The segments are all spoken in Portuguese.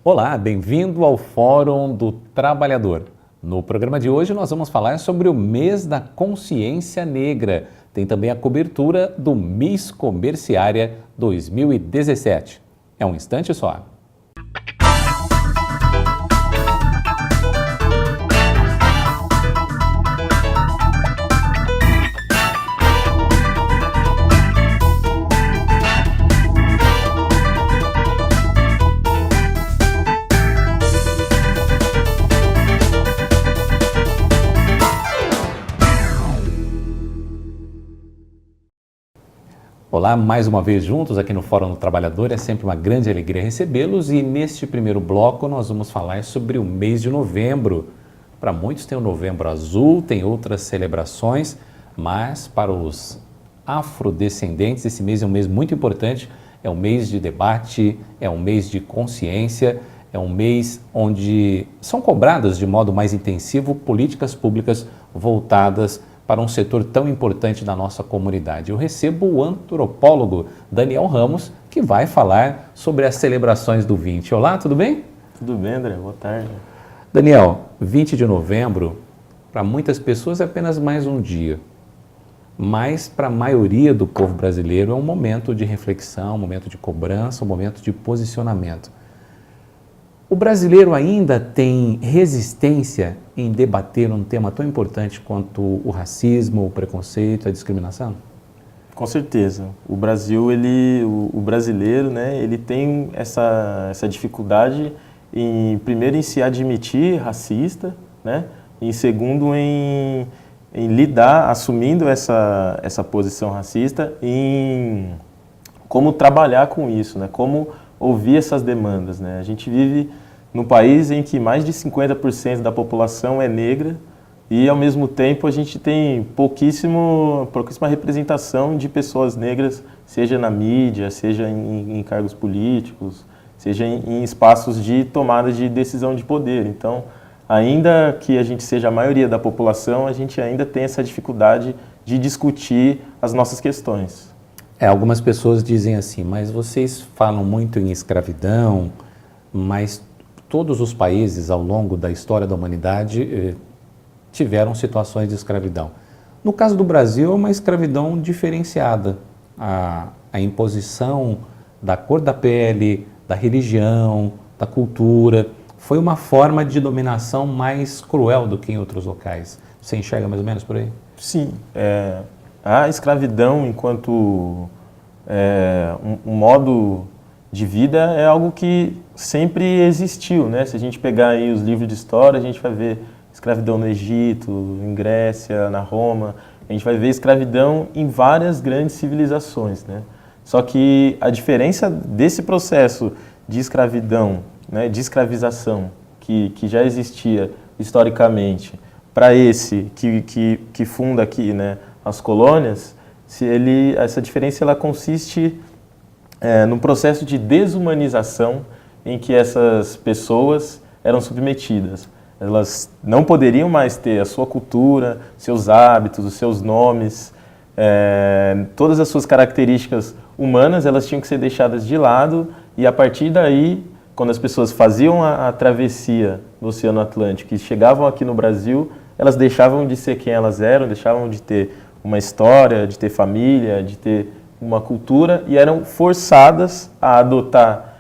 Olá, bem-vindo ao Fórum do Trabalhador. No programa de hoje nós vamos falar sobre o mês da consciência negra. Tem também a cobertura do Miss Comerciária 2017. É um instante só. Olá, mais uma vez juntos aqui no Fórum do Trabalhador, é sempre uma grande alegria recebê-los e neste primeiro bloco nós vamos falar sobre o mês de novembro. Para muitos tem o Novembro Azul, tem outras celebrações, mas para os afrodescendentes esse mês é um mês muito importante, é um mês de debate, é um mês de consciência, é um mês onde são cobradas de modo mais intensivo políticas públicas voltadas para um setor tão importante da nossa comunidade. Eu recebo o antropólogo Daniel Ramos, que vai falar sobre as celebrações do 20. Olá, tudo bem? Tudo bem, André. Boa tarde. Daniel, 20 de novembro, para muitas pessoas é apenas mais um dia, mas para a maioria do povo brasileiro é um momento de reflexão, um momento de cobrança, um momento de posicionamento. O brasileiro ainda tem resistência em debater um tema tão importante quanto o racismo, o preconceito, a discriminação? Com certeza. O brasileiro, né, ele tem essa dificuldade primeiro em se admitir racista, né, e segundo em lidar, assumindo essa posição racista, em como trabalhar com isso, né, como ouvir essas demandas, né. A gente vive num país em que mais de 50% da população é negra e, ao mesmo tempo, a gente tem pouquíssima representação de pessoas negras, seja na mídia, seja em cargos políticos, seja em espaços de tomada de decisão de poder. Então, ainda que a gente seja a maioria da população, a gente ainda tem essa dificuldade de discutir as nossas questões. Algumas pessoas dizem assim, mas vocês falam muito em escravidão, mas todos os países ao longo da história da humanidade tiveram situações de escravidão. No caso do Brasil, é uma escravidão diferenciada. A imposição da cor da pele, da religião, da cultura, foi uma forma de dominação mais cruel do que em outros locais. Você enxerga mais ou menos por aí? Sim. A escravidão enquanto um modo de vida é algo que sempre existiu, né? Se a gente pegar aí os livros de história, a gente vai ver escravidão no Egito, em Grécia, na Roma, a gente vai ver escravidão em várias grandes civilizações, né? Só que a diferença desse processo de escravidão, né, de escravização, que já existia historicamente, para esse que funda aqui, né, as colônias, essa diferença ela consiste num processo de desumanização em que essas pessoas eram submetidas. Elas não poderiam mais ter a sua cultura, seus hábitos, os seus nomes, todas as suas características humanas, elas tinham que ser deixadas de lado e a partir daí, quando as pessoas faziam a travessia do Oceano Atlântico e chegavam aqui no Brasil, elas deixavam de ser quem elas eram, deixavam de ter uma história, de ter família, de ter uma cultura e eram forçadas a adotar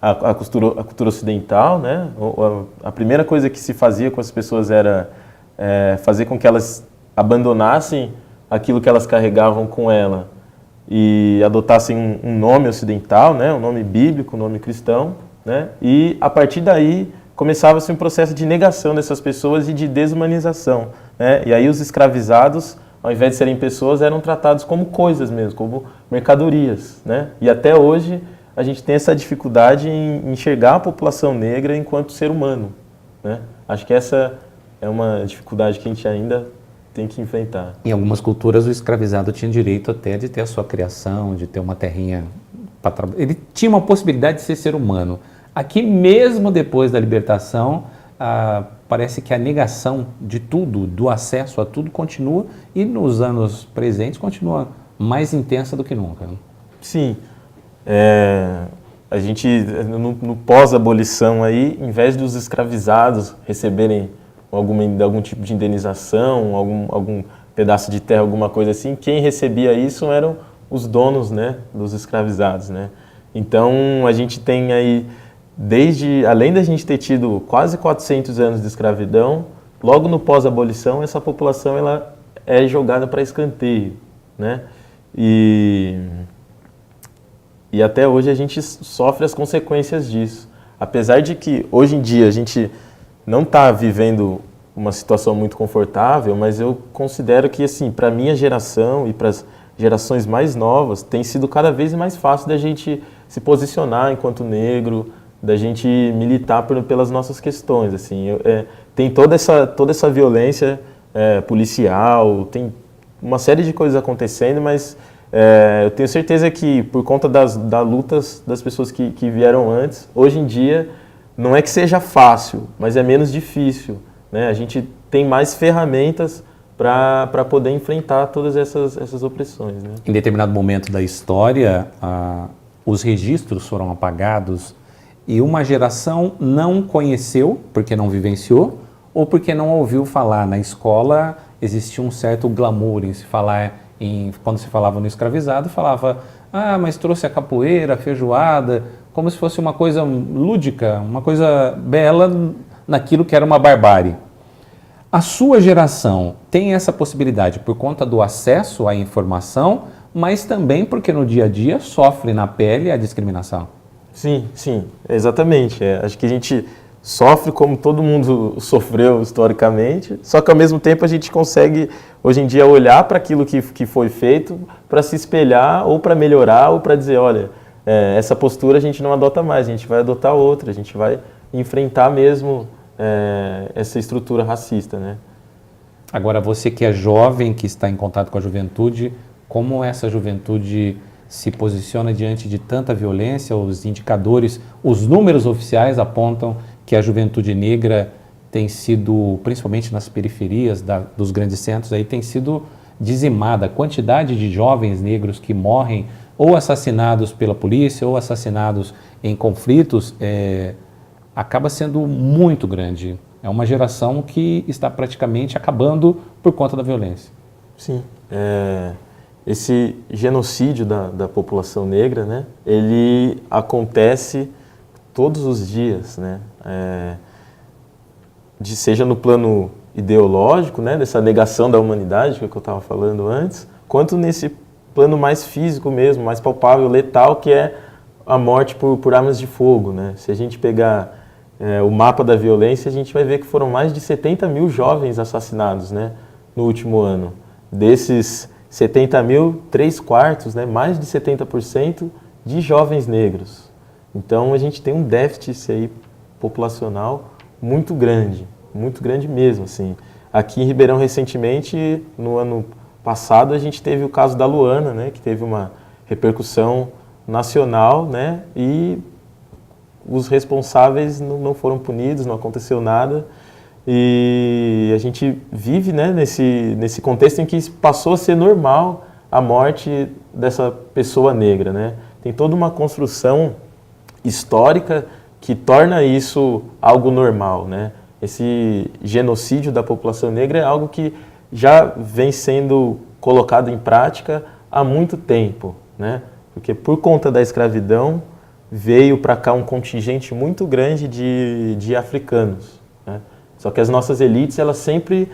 a cultura ocidental, né? A primeira coisa que se fazia com as pessoas era fazer com que elas abandonassem aquilo que elas carregavam com ela e adotassem um nome ocidental, né? Um nome bíblico, um nome cristão, né? E a partir daí começava-se um processo de negação dessas pessoas e de desumanização, né? E aí os escravizados, ao invés de serem pessoas, eram tratados como coisas mesmo, como mercadorias, né? E até hoje a gente tem essa dificuldade em enxergar a população negra enquanto ser humano, né? Acho que essa é uma dificuldade que a gente ainda tem que enfrentar. Em algumas culturas o escravizado tinha direito até de ter a sua criação, de ter uma terrinha para trabalhar. Ele tinha uma possibilidade de ser humano. Aqui, mesmo depois da libertação, parece que a negação de tudo, do acesso a tudo, continua e nos anos presentes continua mais intensa do que nunca. Sim. a gente, no pós-abolição aí, em vez dos escravizados receberem algum tipo de indenização, algum pedaço de terra, alguma coisa assim, quem recebia isso eram os donos, né, dos escravizados, né? Então, a gente tem aí, além da gente ter tido quase 400 anos de escravidão, logo no pós-abolição, essa população ela é jogada para escanteio, né? E até hoje a gente sofre as consequências disso. Apesar de que, hoje em dia, a gente não está vivendo uma situação muito confortável, mas eu considero que, assim, para a minha geração e para as gerações mais novas, tem sido cada vez mais fácil da gente se posicionar enquanto negro, da gente militar pelas nossas questões, assim. Tem toda essa violência policial, tem uma série de coisas acontecendo, mas eu tenho certeza que por conta das lutas das pessoas que vieram antes, hoje em dia não é que seja fácil, mas é menos difícil, né? A gente tem mais ferramentas para poder enfrentar todas essas opressões, né? Em determinado momento da história, os registros foram apagados e uma geração não conheceu, porque não vivenciou, ou porque não ouviu falar. Na escola existia um certo glamour em se falar, quando se falava no escravizado, falava, mas trouxe a capoeira, a feijoada, como se fosse uma coisa lúdica, uma coisa bela naquilo que era uma barbárie. A sua geração tem essa possibilidade por conta do acesso à informação, mas também porque no dia a dia sofre na pele a discriminação. Sim, exatamente. Acho que a gente sofre como todo mundo sofreu historicamente, só que ao mesmo tempo a gente consegue hoje em dia olhar para aquilo que foi feito para se espelhar ou para melhorar ou para dizer, olha, essa postura a gente não adota mais, a gente vai adotar outra, a gente vai enfrentar mesmo essa estrutura racista, né? Agora, você que é jovem, que está em contato com a juventude, como essa juventude se posiciona diante de tanta violência? Os indicadores, os números oficiais apontam que a juventude negra tem sido, principalmente nas periferias dos grandes centros, aí tem sido dizimada. A quantidade de jovens negros que morrem ou assassinados pela polícia ou assassinados em conflitos acaba sendo muito grande. É uma geração que está praticamente acabando por conta da violência. Sim. Esse genocídio da população negra, né, ele acontece todos os dias, né, seja no plano ideológico, né, dessa negação da humanidade que eu estava falando antes, quanto nesse plano mais físico mesmo, mais palpável, letal, que é a morte por armas de fogo, né. Se a gente pegar o mapa da violência, a gente vai ver que foram mais de 70 mil jovens assassinados, né, no último ano. Desses 70 mil, 3/4, né, mais de 70% de jovens negros. Então a gente tem um déficit aí populacional muito grande mesmo, assim. Aqui em Ribeirão, recentemente, no ano passado, a gente teve o caso da Luana, né, que teve uma repercussão nacional, né, e os responsáveis não foram punidos, não aconteceu nada. E a gente vive, né, nesse contexto em que passou a ser normal a morte dessa pessoa negra, né? Tem toda uma construção histórica que torna isso algo normal, né? Esse genocídio da população negra é algo que já vem sendo colocado em prática há muito tempo, né? Porque por conta da escravidão veio para cá um contingente muito grande de africanos, né? Só que as nossas elites, elas sempre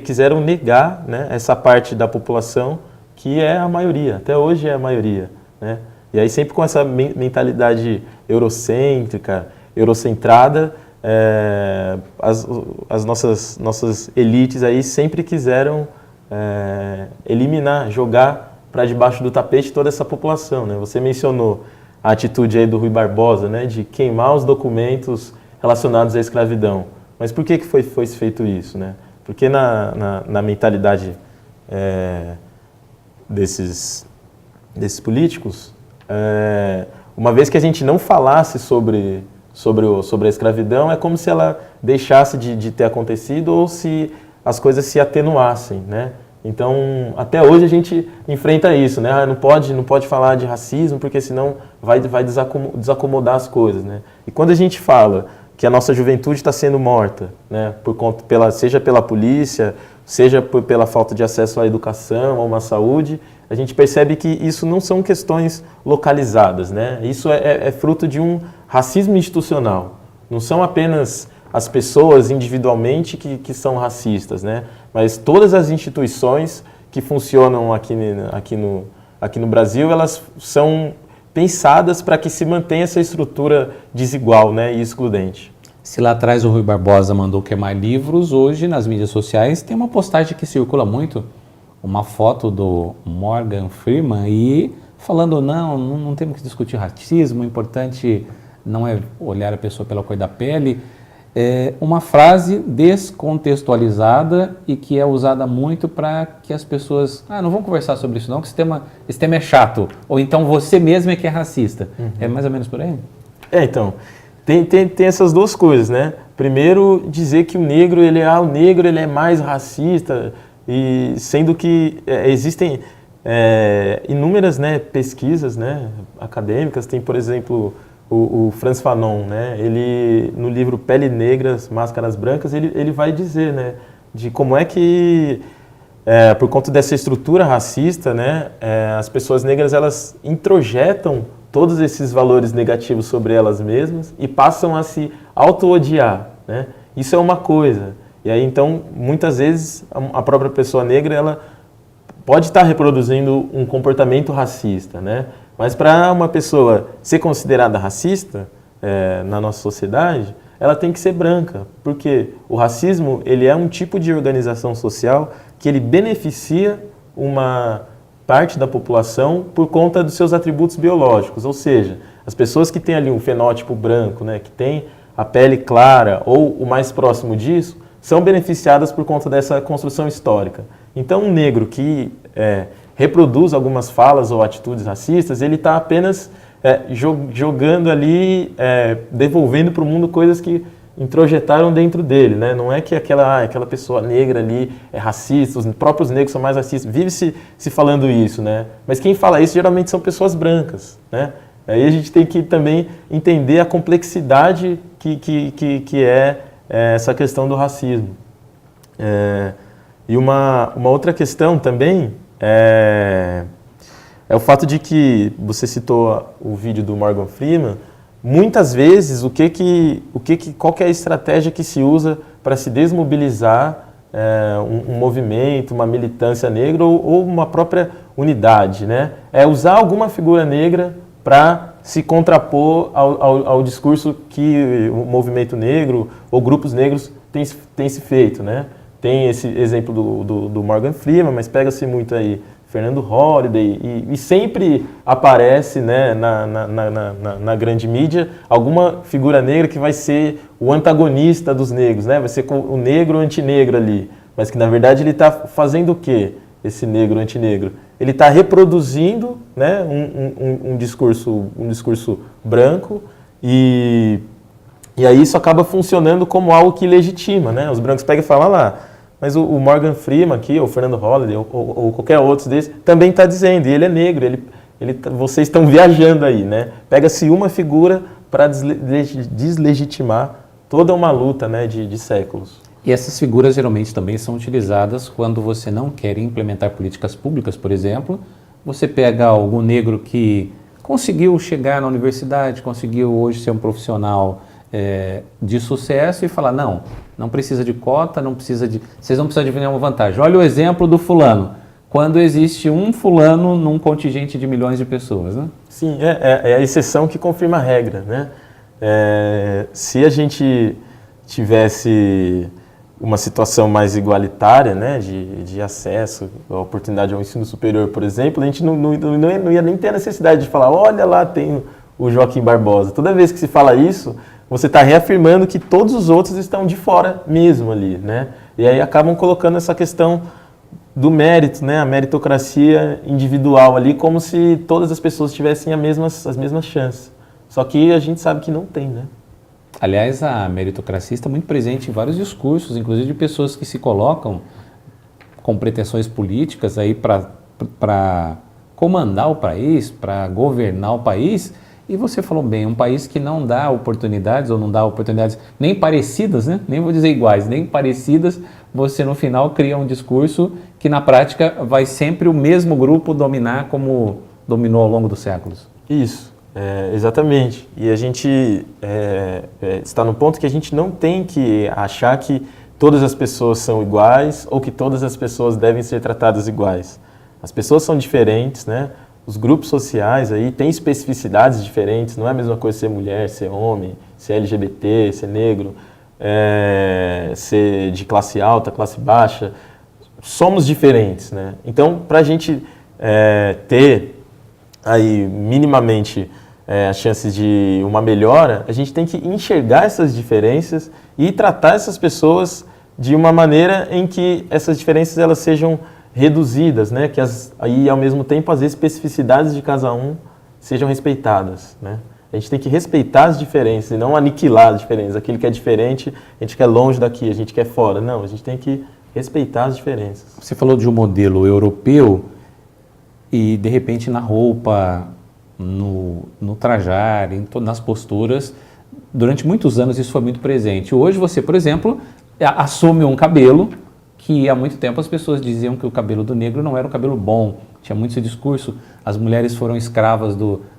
quiseram negar, né, essa parte da população que é a maioria, até hoje é a maioria, né? E aí sempre com essa mentalidade eurocêntrica, eurocentrada, as nossas elites aí sempre quiseram eliminar, jogar para debaixo do tapete toda essa população, né? Você mencionou a atitude aí do Rui Barbosa, né, de queimar os documentos relacionados à escravidão. Mas por que foi feito isso, né? Porque na mentalidade desses políticos, uma vez que a gente não falasse sobre a escravidão, é como se ela deixasse de ter acontecido ou se as coisas se atenuassem, né? Então, até hoje a gente enfrenta isso, né? Não pode falar de racismo porque senão vai desacomodar as coisas, né? E quando a gente fala que a nossa juventude está sendo morta, né? Seja pela polícia, seja pela falta de acesso à educação, a uma saúde, a gente percebe que isso não são questões localizadas, né? Isso é fruto de um racismo institucional. Não são apenas as pessoas individualmente que são racistas, né? Mas todas as instituições que funcionam aqui no Brasil, elas são pensadas para que se mantenha essa estrutura desigual, né, e excludente. Se lá atrás o Rui Barbosa mandou queimar livros, hoje nas mídias sociais tem uma postagem que circula muito, uma foto do Morgan Freeman e falando não temos que discutir racismo, o importante não é olhar a pessoa pela cor da pele. É uma frase descontextualizada e que é usada muito para que as pessoas... não vamos conversar sobre isso não, que esse tema é chato. Ou então você mesmo é que é racista. Uhum. É mais ou menos por aí? Então, tem essas duas coisas, né? Primeiro, dizer que o negro ele é mais racista, e sendo que existem inúmeras, né, pesquisas, né, acadêmicas. Tem, por exemplo... O Frantz Fanon, né, ele, no livro Pele Negras, Máscaras Brancas, ele vai dizer, né, de como é que, por conta dessa estrutura racista, né, as pessoas negras elas introjetam todos esses valores negativos sobre elas mesmas e passam a se auto-odiar, né? Isso é uma coisa. E aí, então, muitas vezes, a própria pessoa negra ela pode estar reproduzindo um comportamento racista, né? Mas para uma pessoa ser considerada racista na nossa sociedade, ela tem que ser branca, porque o racismo ele é um tipo de organização social que ele beneficia uma parte da população por conta dos seus atributos biológicos, ou seja, as pessoas que têm ali um fenótipo branco, né, que tem a pele clara ou o mais próximo disso, são beneficiadas por conta dessa construção histórica. Então, um negro que reproduz algumas falas ou atitudes racistas, ele está apenas jogando ali, devolvendo para o mundo coisas que introjetaram dentro dele, né? Não é que aquela pessoa negra ali é racista, os próprios negros são mais racistas, vive se falando isso, né? Mas quem fala isso geralmente são pessoas brancas, né? Aí a gente tem que também entender a complexidade que é essa questão do racismo. E uma outra questão também é o fato de que, você citou o vídeo do Morgan Freeman, muitas vezes qual que é a estratégia que se usa para se desmobilizar um movimento, uma militância negra ou uma própria unidade, né? É usar alguma figura negra para se contrapor ao discurso que o movimento negro ou grupos negros têm se feito, né? Tem esse exemplo do Morgan Freeman, mas pega-se muito aí Fernando Holliday e sempre aparece, né, na grande mídia alguma figura negra que vai ser o antagonista dos negros, né? Vai ser o negro antinegro ali, mas que na verdade ele está fazendo o quê? Esse negro antinegro? Ele está reproduzindo, né, um discurso branco e aí isso acaba funcionando como algo que legitima, né? Os brancos pegam e falam lá, mas o Morgan Freeman aqui, ou o Fernando Holliday, ou qualquer outro desses, também está dizendo, e ele é negro, vocês estão viajando aí, né? Pega-se uma figura para deslegitimar toda uma luta, né, de séculos. E essas figuras geralmente também são utilizadas quando você não quer implementar políticas públicas, por exemplo. Você pega algum negro que conseguiu chegar na universidade, conseguiu hoje ser um profissional de sucesso e falar, não precisa de cota, vocês não precisam de nenhuma vantagem. Olha o exemplo do fulano, quando existe um fulano num contingente de milhões de pessoas, né? Sim, é a exceção que confirma a regra, né? Se a gente tivesse uma situação mais igualitária, né, de acesso à oportunidade ao ensino superior, por exemplo, a gente não ia nem ter a necessidade de falar, olha lá tem o Joaquim Barbosa. Toda vez que se fala isso, você está reafirmando que todos os outros estão de fora mesmo ali, né? E aí acabam colocando essa questão do mérito, né, a meritocracia individual ali, como se todas as pessoas tivessem as mesmas chances. Só que a gente sabe que não tem, né? Aliás, a meritocracia está muito presente em vários discursos, inclusive de pessoas que se colocam com pretensões políticas aí para comandar o país, para governar o país. E você falou bem, um país que não dá oportunidades, ou não dá oportunidades nem parecidas, né? Nem vou dizer iguais, nem parecidas, você no final cria um discurso que na prática vai sempre o mesmo grupo dominar como dominou ao longo dos séculos. Isso, exatamente. E a gente está no ponto que a gente não tem que achar que todas as pessoas são iguais ou que todas as pessoas devem ser tratadas iguais. As pessoas são diferentes, né? Os grupos sociais aí têm especificidades diferentes, não é a mesma coisa ser mulher, ser homem, ser LGBT, ser negro, ser de classe alta, classe baixa. Somos diferentes, né? Então, para a gente ter aí minimamente as chances de uma melhora, a gente tem que enxergar essas diferenças e tratar essas pessoas de uma maneira em que essas diferenças elas sejam reduzidas, né? Que aí ao mesmo tempo as especificidades de cada um sejam respeitadas, né? A gente tem que respeitar as diferenças e não aniquilar as diferenças. Aquilo que é diferente, a gente quer longe daqui, a gente quer fora. Não, a gente tem que respeitar as diferenças. Você falou de um modelo europeu e de repente na roupa, no trajar, nas posturas, durante muitos anos isso foi muito presente. Hoje você, por exemplo, assume um cabelo que há muito tempo as pessoas diziam que o cabelo do negro não era um cabelo bom. Tinha muito esse discurso, as mulheres foram escravas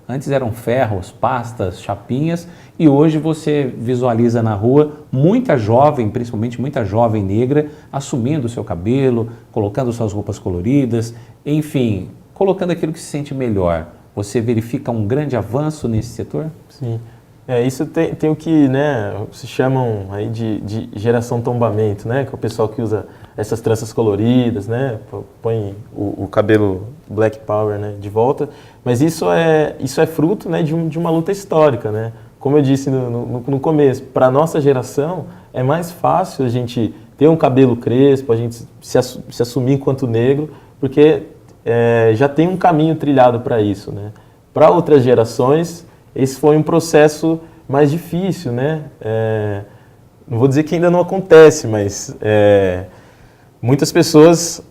Antes eram ferros, pastas, chapinhas, e hoje você visualiza na rua muita jovem, principalmente muita jovem negra, assumindo o seu cabelo, colocando suas roupas coloridas, enfim, colocando aquilo que se sente melhor. Você verifica um grande avanço nesse setor? Sim. Isso tem o que, né, se chamam aí de geração tombamento, né, que é o pessoal que usa essas tranças coloridas, né, põe o cabelo Black Power, né, de volta, mas isso é fruto, né, de uma luta histórica, né, como eu disse no começo, para a nossa geração é mais fácil a gente ter um cabelo crespo, a gente se assumir enquanto negro, porque já tem um caminho trilhado para isso, né. Para outras gerações esse foi um processo mais difícil, né? Não vou dizer que ainda não acontece, mas muitas pessoas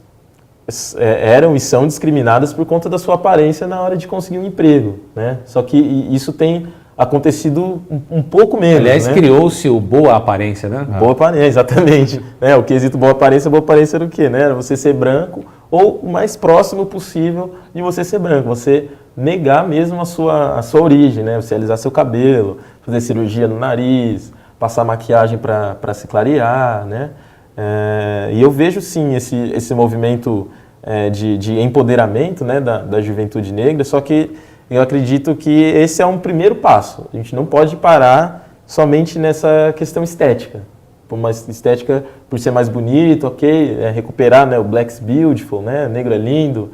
eram e são discriminadas por conta da sua aparência na hora de conseguir um emprego, né? Só que isso tem acontecido um pouco menos. Aliás, né? Criou-se o boa aparência, né? Boa aparência, exatamente. O quesito boa aparência era o quê? Né? Era você ser branco ou o mais próximo possível de você ser branco. Você negar mesmo a sua origem, né? Você alisar seu cabelo, fazer cirurgia no nariz, passar maquiagem para se clarear, né? E eu vejo sim esse movimento de empoderamento, né, da juventude negra, só que eu acredito que esse é um primeiro passo. A gente não pode parar somente nessa questão estética. Por uma estética, por ser mais bonito, ok, recuperar, né, o Black's Beautiful, né, negro é lindo,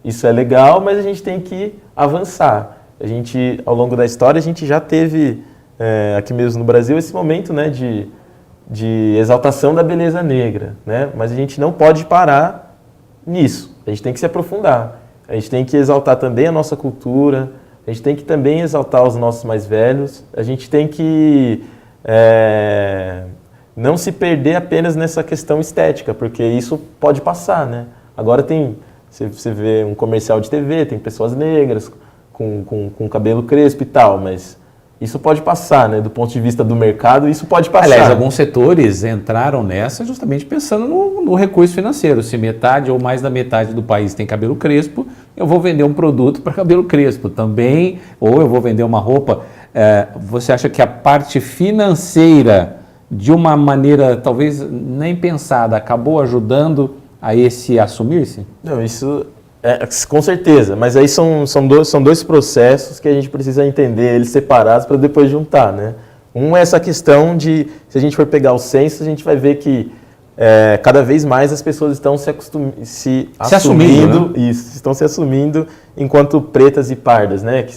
isso é legal, mas a gente tem que avançar. A gente, ao longo da história, a gente já teve, aqui mesmo no Brasil, esse momento, né, de exaltação da beleza negra, né, mas a gente não pode parar nisso, a gente tem que se aprofundar. A gente tem que exaltar também a nossa cultura, a gente tem que também exaltar os nossos mais velhos, a gente tem que não se perder apenas nessa questão estética, porque isso pode passar, né? Agora você vê um comercial de TV, tem pessoas negras com cabelo crespo e tal, mas isso pode passar, né? Do ponto de vista do mercado, isso pode passar. Aliás, alguns setores entraram nessa justamente pensando no recurso financeiro. Se metade ou mais da metade do país tem cabelo crespo, eu vou vender um produto para cabelo crespo também, ou eu vou vender uma roupa. Você acha que a parte financeira, de uma maneira talvez nem pensada, acabou ajudando a esse assumir-se? Não, isso com certeza, mas aí são dois processos que a gente precisa entender, eles separados para depois juntar, né? Um é essa questão de, se a gente for pegar o censo, a gente vai ver que cada vez mais as pessoas estão se assumindo, né? Isso, estão se assumindo enquanto pretas e pardas, né? Que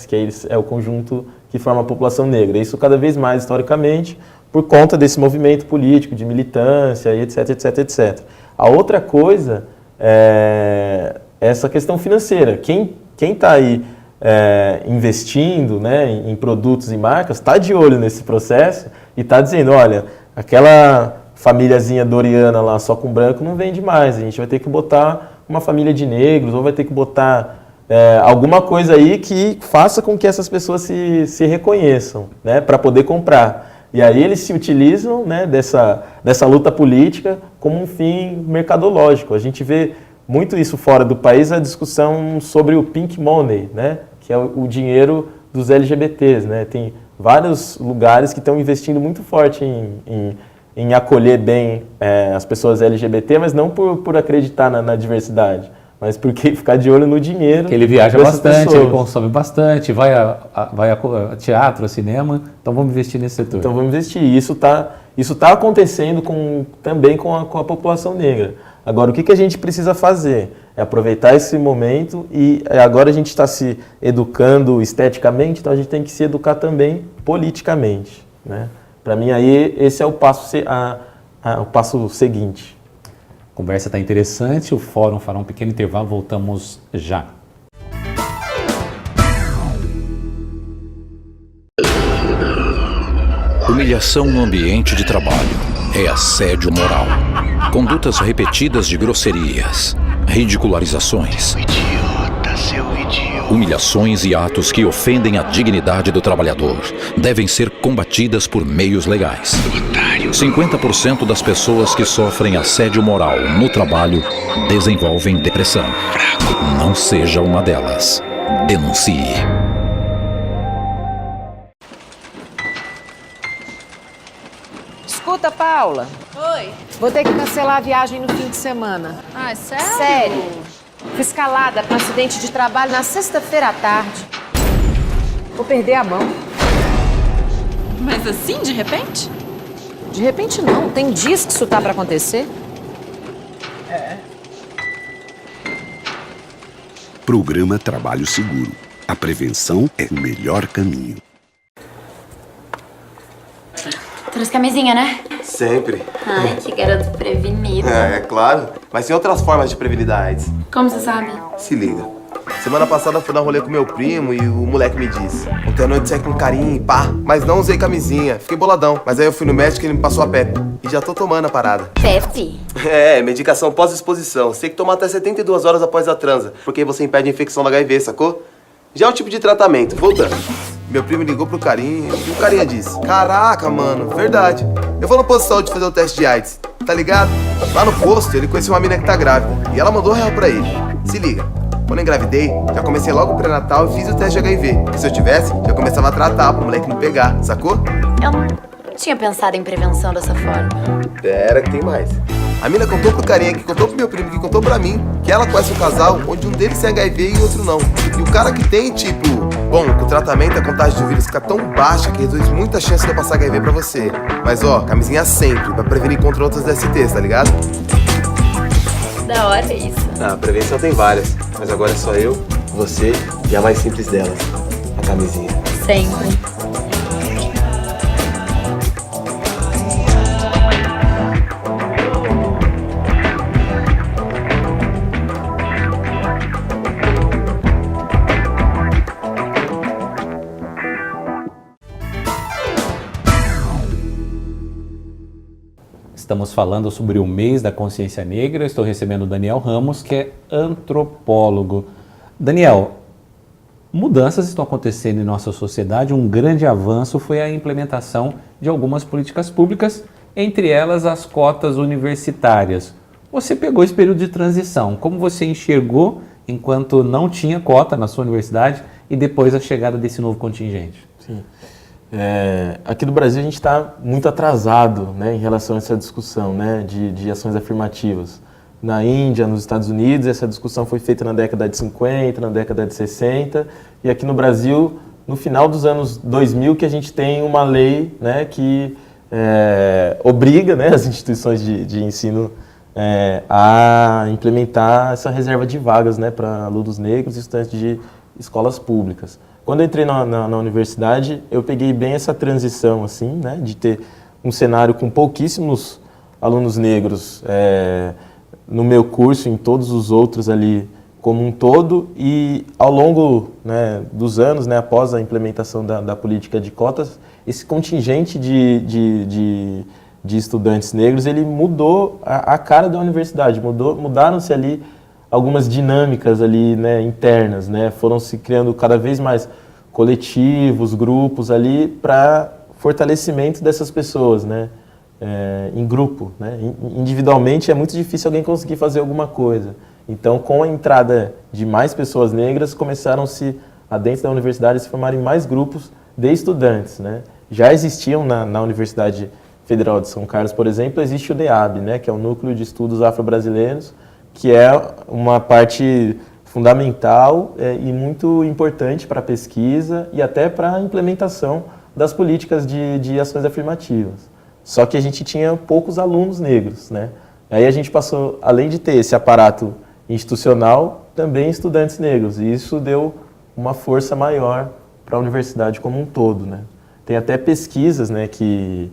é o conjunto que forma a população negra. Isso cada vez mais historicamente por conta desse movimento político, de militância, e etc, etc, etc. A outra coisa é essa questão financeira. Quem está aí investindo, né, em produtos e marcas está de olho nesse processo e está dizendo, olha, aquela famíliazinha doriana lá só com branco não vende mais. A gente vai ter que botar uma família de negros ou vai ter que botar alguma coisa aí que faça com que essas pessoas se reconheçam, né, para poder comprar. E aí eles se utilizam, né, dessa luta política como um fim mercadológico. A gente vê muito isso fora do país, a discussão sobre o pink money, né, que é o dinheiro dos LGBTs. Né? Tem vários lugares que estão investindo muito forte em acolher bem as pessoas LGBT, mas não por acreditar na diversidade, mas porque ficar de olho no dinheiro. Que ele viaja bastante, ele consome bastante, vai a teatro, a cinema, então vamos investir nesse setor. Então vamos investir. Isso tá acontecendo também com a população negra. Agora, o que a gente precisa fazer? É aproveitar esse momento e agora a gente está se educando esteticamente, então a gente tem que se educar também politicamente. Né? Para mim, aí, esse é o passo seguinte. A conversa está interessante, o fórum fará um pequeno intervalo, voltamos já. Humilhação no ambiente de trabalho é assédio moral. Condutas repetidas de grosserias, ridicularizações, humilhações e atos que ofendem a dignidade do trabalhador devem ser combatidas por meios legais. 50% das pessoas que sofrem assédio moral no trabalho desenvolvem depressão. Não seja uma delas. Denuncie. Escuta, Paula. Oi. Vou ter que cancelar a viagem no fim de semana. Ah, é sério? Sério. Fui escalada com um acidente de trabalho na sexta-feira à tarde. Vou perder a mão. Mas assim, de repente? De repente não. Tem dias que isso tá pra acontecer. Programa Trabalho Seguro. A prevenção é o melhor caminho. Trouxe camisinha, né? Sempre. Ai, que garoto prevenido. É claro. Mas tem outras formas de prevenir da AIDS. Como você sabe? Se liga. Semana passada eu fui dar um rolê com meu primo e o moleque me disse: ontem à noite saí com carinho, pá, mas não usei camisinha. Fiquei boladão. Mas aí eu fui no médico e ele me passou a PEP. E já tô tomando a parada. Pepe? É, medicação pós-exposição. Você tem que tomar até 72 horas após a transa, porque você impede a infecção do HIV, sacou? Já é o tipo de tratamento. Voltando. Meu primo ligou pro carinha e o carinha disse: caraca, mano, verdade. Eu vou no posto de saúde fazer o teste de AIDS, tá ligado? Lá no posto ele conheceu uma mina que tá grávida e ela mandou real pra ele. Se liga, quando eu engravidei, já comecei logo o pré-natal e fiz o teste de HIV. E se eu tivesse, já começava a tratar pro moleque não pegar, sacou? Eu não tinha pensado em prevenção dessa forma. Pera que tem mais. A mina contou pro carinha, que contou pro meu primo, que contou pra mim, que ela conhece um casal onde um deles tem HIV e o outro não. E o cara que tem, tipo, bom, com o tratamento a contagem do vírus fica tão baixa que reduz muita chance de eu passar HIV pra você. Mas ó, camisinha sempre, pra prevenir contra outras DSTs, tá ligado? Da hora isso. A prevenção tem várias, mas agora é só eu, você e a mais simples delas, a camisinha. Sempre. Estamos falando sobre o mês da consciência negra. Estou recebendo o Daniel Ramos, que é antropólogo. Daniel, mudanças estão acontecendo em nossa sociedade. Um grande avanço foi a implementação de algumas políticas públicas, entre elas as cotas universitárias. Você pegou esse período de transição. Como você enxergou enquanto não tinha cota na sua universidade e depois a chegada desse novo contingente? Sim. Aqui no Brasil a gente está muito atrasado, né, em relação a essa discussão, né, de ações afirmativas. Na Índia, nos Estados Unidos, essa discussão foi feita na década de 50, na década de 60, e aqui no Brasil, no final dos anos 2000, que a gente tem uma lei, né, que obriga, né, as instituições de ensino a implementar essa reserva de vagas, né, para alunos negros e estudantes de escolas públicas. Quando eu entrei na universidade, eu peguei bem essa transição, assim, né, de ter um cenário com pouquíssimos alunos negros no meu curso, em todos os outros ali como um todo, e ao longo, né, dos anos, né, após a implementação da política de cotas, esse contingente de de estudantes negros, ele mudou a cara da universidade, mudaram-se ali algumas dinâmicas ali, né, internas, né, foram se criando cada vez mais coletivos, grupos ali para fortalecimento dessas pessoas, né, em grupo, né, individualmente é muito difícil alguém conseguir fazer alguma coisa. Então, com a entrada de mais pessoas negras, começaram-se, dentro da universidade, se formarem mais grupos de estudantes, né. Já existiam na Universidade Federal de São Carlos, por exemplo, existe o DEAB, né, que é o Núcleo de Estudos Afro-Brasileiros, que é uma parte fundamental e muito importante para a pesquisa e até para a implementação das políticas de ações afirmativas. Só que a gente tinha poucos alunos negros, né? Aí a gente passou, além de ter esse aparato institucional, também estudantes negros, e isso deu uma força maior para a universidade como um todo, né? Tem até pesquisas, né, que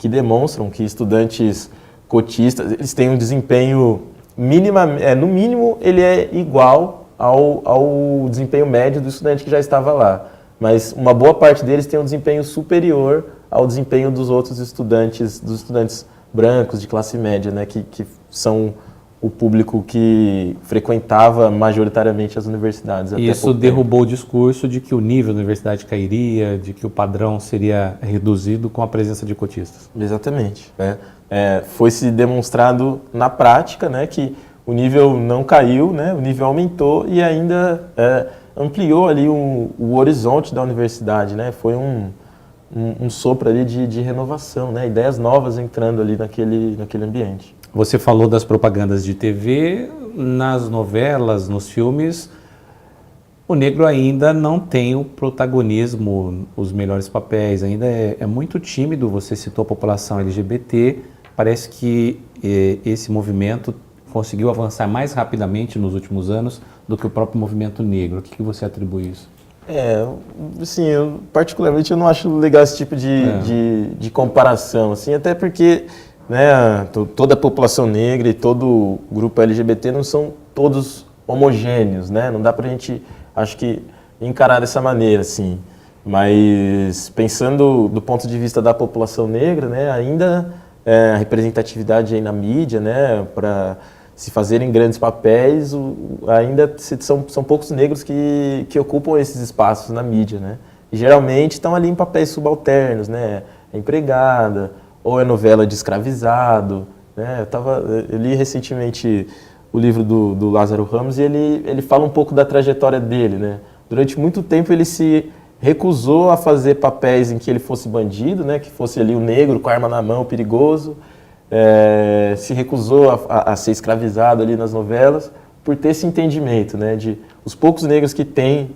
demonstram que estudantes cotistas, eles têm um desempenho no mínimo ele é igual ao desempenho médio do estudante que já estava lá, mas uma boa parte deles tem um desempenho superior ao desempenho dos outros estudantes, dos estudantes brancos de classe média, né, que são o público que frequentava majoritariamente as universidades. E isso derrubou o discurso de que o nível da universidade cairia, de que o padrão seria reduzido com a presença de cotistas. Exatamente. Né? Foi se demonstrado na prática, né, que o nível não caiu, né, o nível aumentou e ainda ampliou ali o horizonte da universidade. Né? Foi um sopro ali de renovação, né? Ideias novas entrando ali naquele ambiente. Você falou das propagandas de TV, nas novelas, nos filmes, o negro ainda não tem o protagonismo, os melhores papéis, ainda é muito tímido. Você citou a população LGBT, parece que esse movimento conseguiu avançar mais rapidamente nos últimos anos do que o próprio movimento negro. O que você atribui isso? Assim, particularmente eu não acho legal esse tipo de comparação, assim, até porque, né, toda a população negra e todo o grupo LGBT não são todos homogêneos, né? Não dá pra gente, acho que, encarar dessa maneira, assim. Mas pensando do ponto de vista da população negra, né, ainda a representatividade aí na mídia, né, para se fazerem grandes papéis, ainda são poucos negros que ocupam esses espaços na mídia, né? E geralmente estão ali em papéis subalternos, né? É empregada, ou é novela de escravizado, né? Eu li recentemente o livro do Lázaro Ramos e ele fala um pouco da trajetória dele, né? Durante muito tempo ele se recusou a fazer papéis em que ele fosse bandido, né? Que fosse ali o negro com a arma na mão, perigoso. Se recusou a ser escravizado ali nas novelas por ter esse entendimento, né? De os poucos negros que tem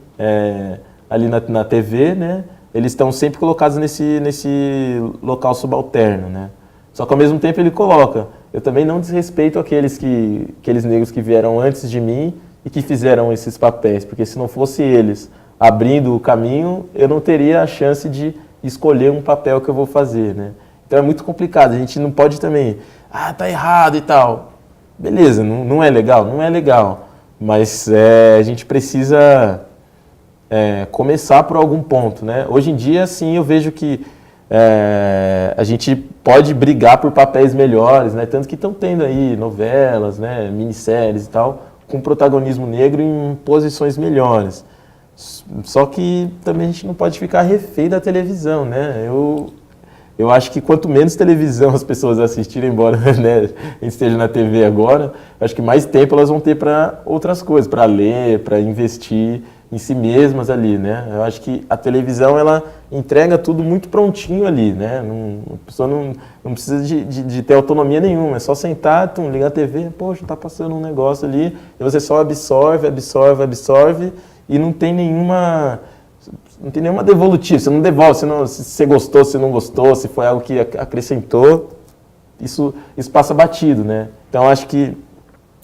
ali na TV, né? Eles estão sempre colocados nesse local subalterno, né? Só que ao mesmo tempo ele coloca: eu também não desrespeito aqueles negros que vieram antes de mim e que fizeram esses papéis, porque se não fosse eles abrindo o caminho, eu não teria a chance de escolher um papel que eu vou fazer, né? Então é muito complicado, a gente não pode também, tá errado e tal. Beleza, não é legal? Não é legal, mas a gente precisa começar por algum ponto, né? Hoje em dia, sim, eu vejo que a gente pode brigar por papéis melhores, né? Tanto que estão tendo aí novelas, né? Minisséries e tal, com protagonismo negro em posições melhores. Só que também a gente não pode ficar refém da televisão, né? Eu acho que quanto menos televisão as pessoas assistirem, embora, né, a gente esteja na TV agora, acho que mais tempo elas vão ter para outras coisas, para ler, para investir em si mesmas ali, né? Eu acho que a televisão, ela entrega tudo muito prontinho ali, né? A pessoa não precisa de ter autonomia nenhuma, é só sentar, ligar a TV, poxa, tá passando um negócio ali, e você só absorve e não tem nenhuma devolutiva, você não devolve, se você gostou, se não gostou, se foi algo que acrescentou, isso passa batido, né? Então acho que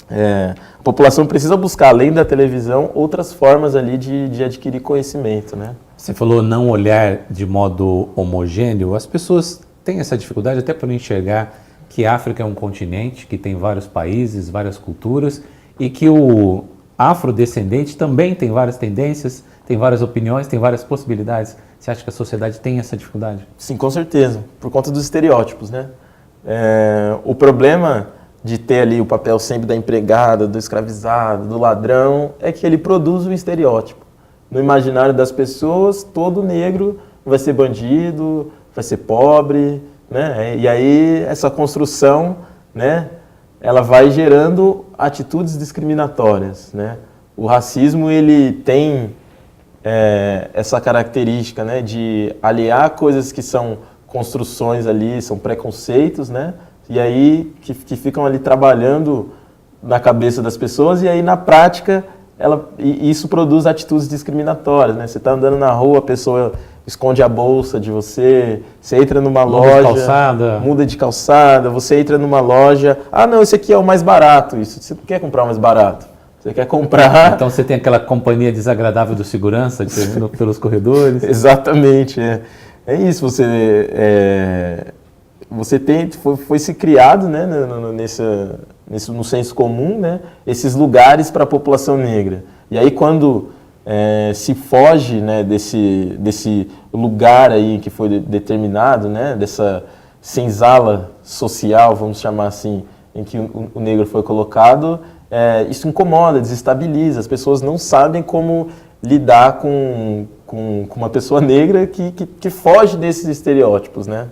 a população precisa buscar, além da televisão, outras formas ali de adquirir conhecimento, né? Você falou não olhar de modo homogêneo, as pessoas têm essa dificuldade até para enxergar que a África é um continente que tem vários países, várias culturas e que o afrodescendente também tem várias tendências, tem várias opiniões, tem várias possibilidades. Você acha que a sociedade tem essa dificuldade? Sim, com certeza, por conta dos estereótipos, né? O problema de ter ali o papel sempre da empregada, do escravizado, do ladrão, é que ele produz um estereótipo. No imaginário das pessoas, todo negro vai ser bandido, vai ser pobre, né? E aí essa construção, né, ela vai gerando atitudes discriminatórias, né? O racismo, ele tem essa característica, né, de aliar coisas que são construções ali, são preconceitos, né? E aí que ficam ali trabalhando na cabeça das pessoas, e aí na prática isso produz atitudes discriminatórias, né? Você está andando na rua, a pessoa esconde a bolsa de você, você entra numa loja, muda de calçada, você entra numa loja, não, esse aqui é o mais barato, isso, você não quer comprar o mais barato, você quer comprar... Então você tem aquela companhia desagradável do segurança, indo pelos corredores? Exatamente, é isso, você foi se criado, né, no senso comum, né, esses lugares para a população negra. E aí quando se foge, né, desse lugar aí que foi determinado, né, dessa senzala social, vamos chamar assim, em que o negro foi colocado, isso incomoda, desestabiliza, as pessoas não sabem como lidar com uma pessoa negra que foge desses estereótipos, né?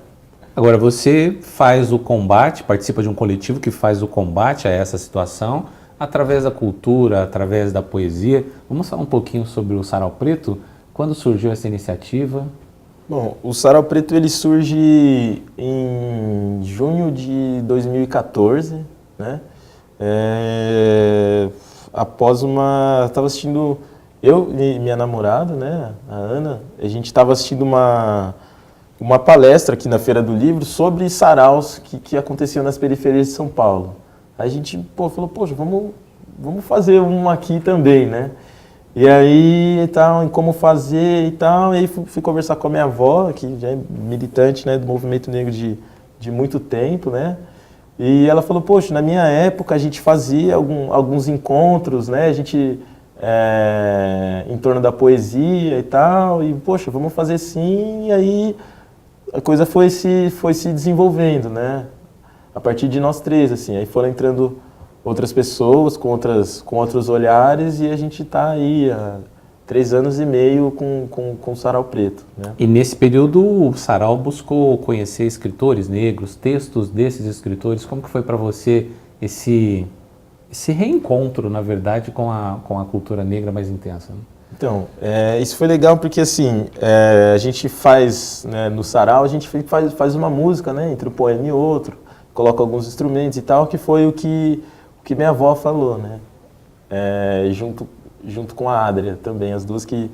Agora, você faz o combate, participa de um coletivo que faz o combate a essa situação através da cultura, através da poesia. Vamos falar um pouquinho sobre o Sarau Preto? Quando surgiu essa iniciativa? Bom, o Sarau Preto ele surge em junho de 2014, né? Após estava assistindo, eu e minha namorada, né, a Ana, a gente estava assistindo uma palestra aqui na Feira do Livro sobre saraus que aconteciam nas periferias de São Paulo. Aí a gente falou, poxa, vamos fazer um aqui também, né? E aí, em como fazer e tal, e aí fui conversar com a minha avó, que já é militante, né, do movimento negro de muito tempo, né? E ela falou, poxa, na minha época a gente fazia alguns encontros, né? A gente... em torno da poesia e tal, e poxa, vamos fazer sim, e aí a coisa foi se desenvolvendo, né? A partir de nós três, assim, aí foram entrando outras pessoas com outros olhares, e a gente está aí há 3 anos e meio com o Sarau Preto, né? E nesse período o Sarau buscou conhecer escritores negros, textos desses escritores. Como que foi para você esse reencontro, na verdade, com a cultura negra mais intensa? Né? Então, isso foi legal porque, assim, a gente faz, né, no Sarau, a gente faz uma música, né, entre um poema e outro, coloca alguns instrumentos e tal, que foi o que minha avó falou, né, junto com a Adria também, as duas que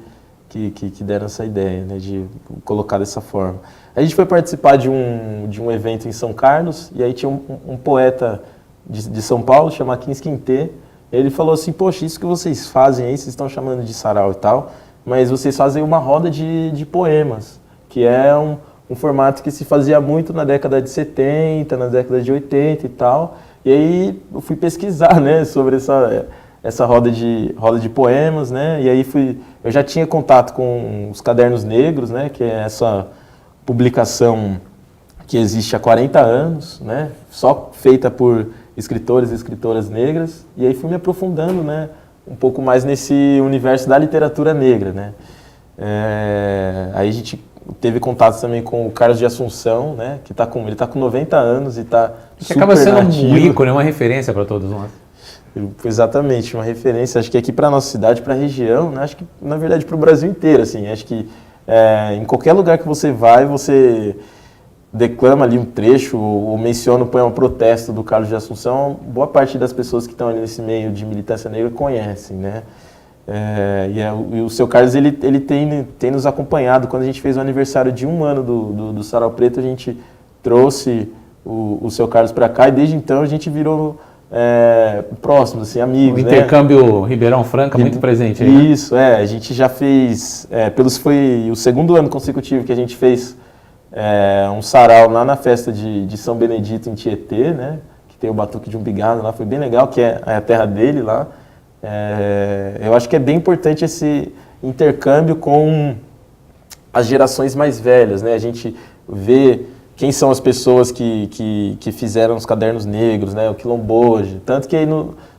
deram essa ideia, né, de colocar dessa forma. A gente foi participar de um evento em São Carlos, e aí tinha um poeta de São Paulo, chama Quins Quintê. Ele falou assim, poxa, isso que vocês fazem aí, vocês estão chamando de sarau e tal, mas vocês fazem uma roda de poemas, que é um formato que se fazia muito na década de 70, na década de 80 e tal. E aí eu fui pesquisar, né, sobre essa roda de poemas, né, e aí eu já tinha contato com os Cadernos Negros, né, que é essa publicação que existe há 40 anos, né, só feita por escritores e escritoras negras, e aí fui me aprofundando, né, um pouco mais nesse universo da literatura negra, né. Aí a gente teve contato também com o Carlos de Assunção, né, que ele tá com 90 anos e está super acaba sendo nativo. Um ícone, uma referência para todos nós. Exatamente, uma referência, acho que aqui para a nossa cidade, para a região, né, acho que na verdade para o Brasil inteiro, assim, acho que em qualquer lugar que você vai, você declama ali um trecho ou menciona o poema Protesto do Carlos de Assunção, boa parte das pessoas que estão ali nesse meio de militância negra conhecem, né? E o seu Carlos, ele tem nos acompanhado. Quando a gente fez o aniversário de 1 ano do Sarau Preto, a gente trouxe o seu Carlos para cá, e desde então a gente virou próximos, assim, amigos. O intercâmbio Ribeirão Franca muito presente aí, isso, né? A gente já fez, foi o 2º ano consecutivo que a gente fez um sarau lá na festa de São Benedito, em Tietê, né? Que tem o Batuque de Umbigada lá, foi bem legal, que é a terra dele lá. Eu acho que é bem importante esse intercâmbio com as gerações mais velhas, né? A gente vê quem são as pessoas que fizeram os cadernos negros, né? O quilomboje. Tanto que aí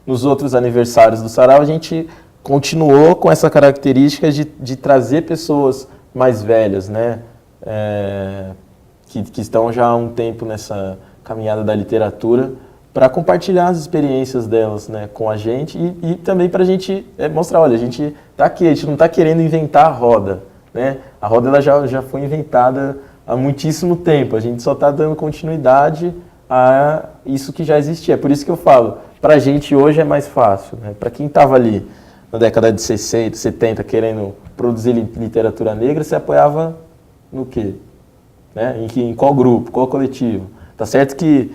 nos outros aniversários do Sarau a gente continuou com essa característica de trazer pessoas mais velhas, né? Que estão já há um tempo nessa caminhada da literatura, para compartilhar as experiências delas, né, com a gente e também para a gente mostrar, olha, a gente está aqui, a gente não está querendo inventar a roda, né? A roda ela já foi inventada há muitíssimo tempo, a gente só está dando continuidade a isso que já existia. É por isso que eu falo, para a gente hoje é mais fácil, né? Para quem estava ali na década de 60, 70 querendo produzir literatura negra, você apoiava no quê? Né? Em qual grupo, qual coletivo? Tá certo que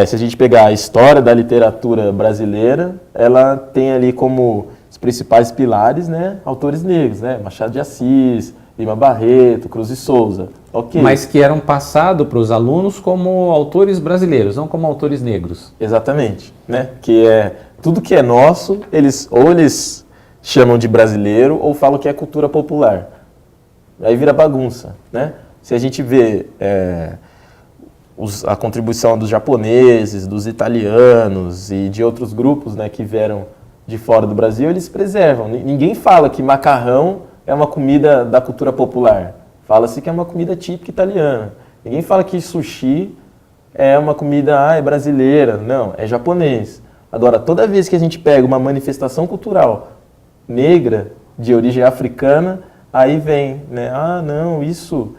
se a gente pegar a história da literatura brasileira, ela tem ali como os principais pilares, né, autores negros, né? Machado de Assis, Lima Barreto, Cruz e Souza. Okay. Mas que eram passados para os alunos como autores brasileiros, não como autores negros. Exatamente. Né? Que tudo que é nosso, eles chamam de brasileiro ou falam que é cultura popular. Aí vira bagunça. Né? Se a gente vê a contribuição dos japoneses, dos italianos e de outros grupos, né, que vieram de fora do Brasil, eles preservam. Ninguém fala que macarrão é uma comida da cultura popular. Fala-se que é uma comida típica italiana. Ninguém fala que sushi é uma comida brasileira. Não, é japonês. Agora, toda vez que a gente pega uma manifestação cultural negra, de origem africana, aí vem, né? Não, isso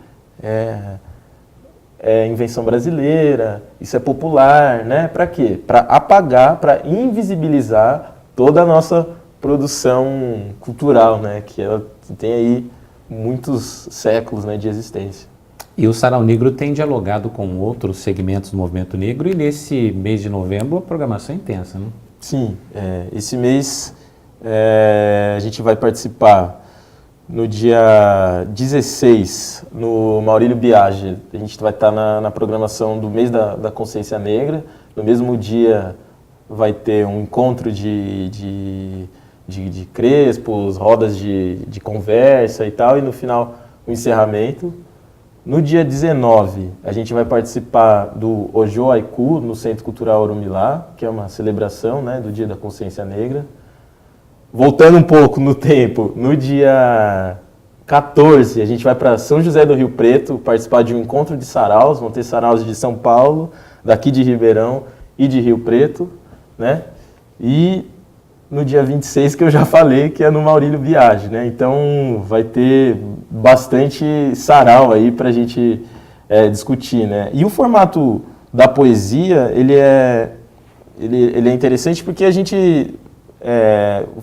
é invenção brasileira, isso é popular, né? Para quê? Para apagar, para invisibilizar toda a nossa produção cultural, né? Que ela tem aí muitos séculos, né, de existência. E o Sarau Negro tem dialogado com outros segmentos do movimento negro e nesse mês de novembro a programação é intensa, né? Sim, esse mês a gente vai participar no dia 16, no Maurílio Biagi. A gente vai estar na programação do mês da consciência negra. No mesmo dia vai ter um encontro de crespos, rodas de conversa e tal, e no final o encerramento. No dia 19, a gente vai participar do Ojo Haiku, no Centro Cultural Orumilá, que é uma celebração, né, do Dia da Consciência Negra. Voltando um pouco no tempo, no dia 14, a gente vai para São José do Rio Preto participar de um encontro de saraus. Vão ter saraus de São Paulo, daqui de Ribeirão e de Rio Preto, né? E no dia 26, que eu já falei, que é no Maurílio Biagi, né? Então vai ter bastante sarau aí para a gente discutir, né? E o formato da poesia, ele é interessante porque a gente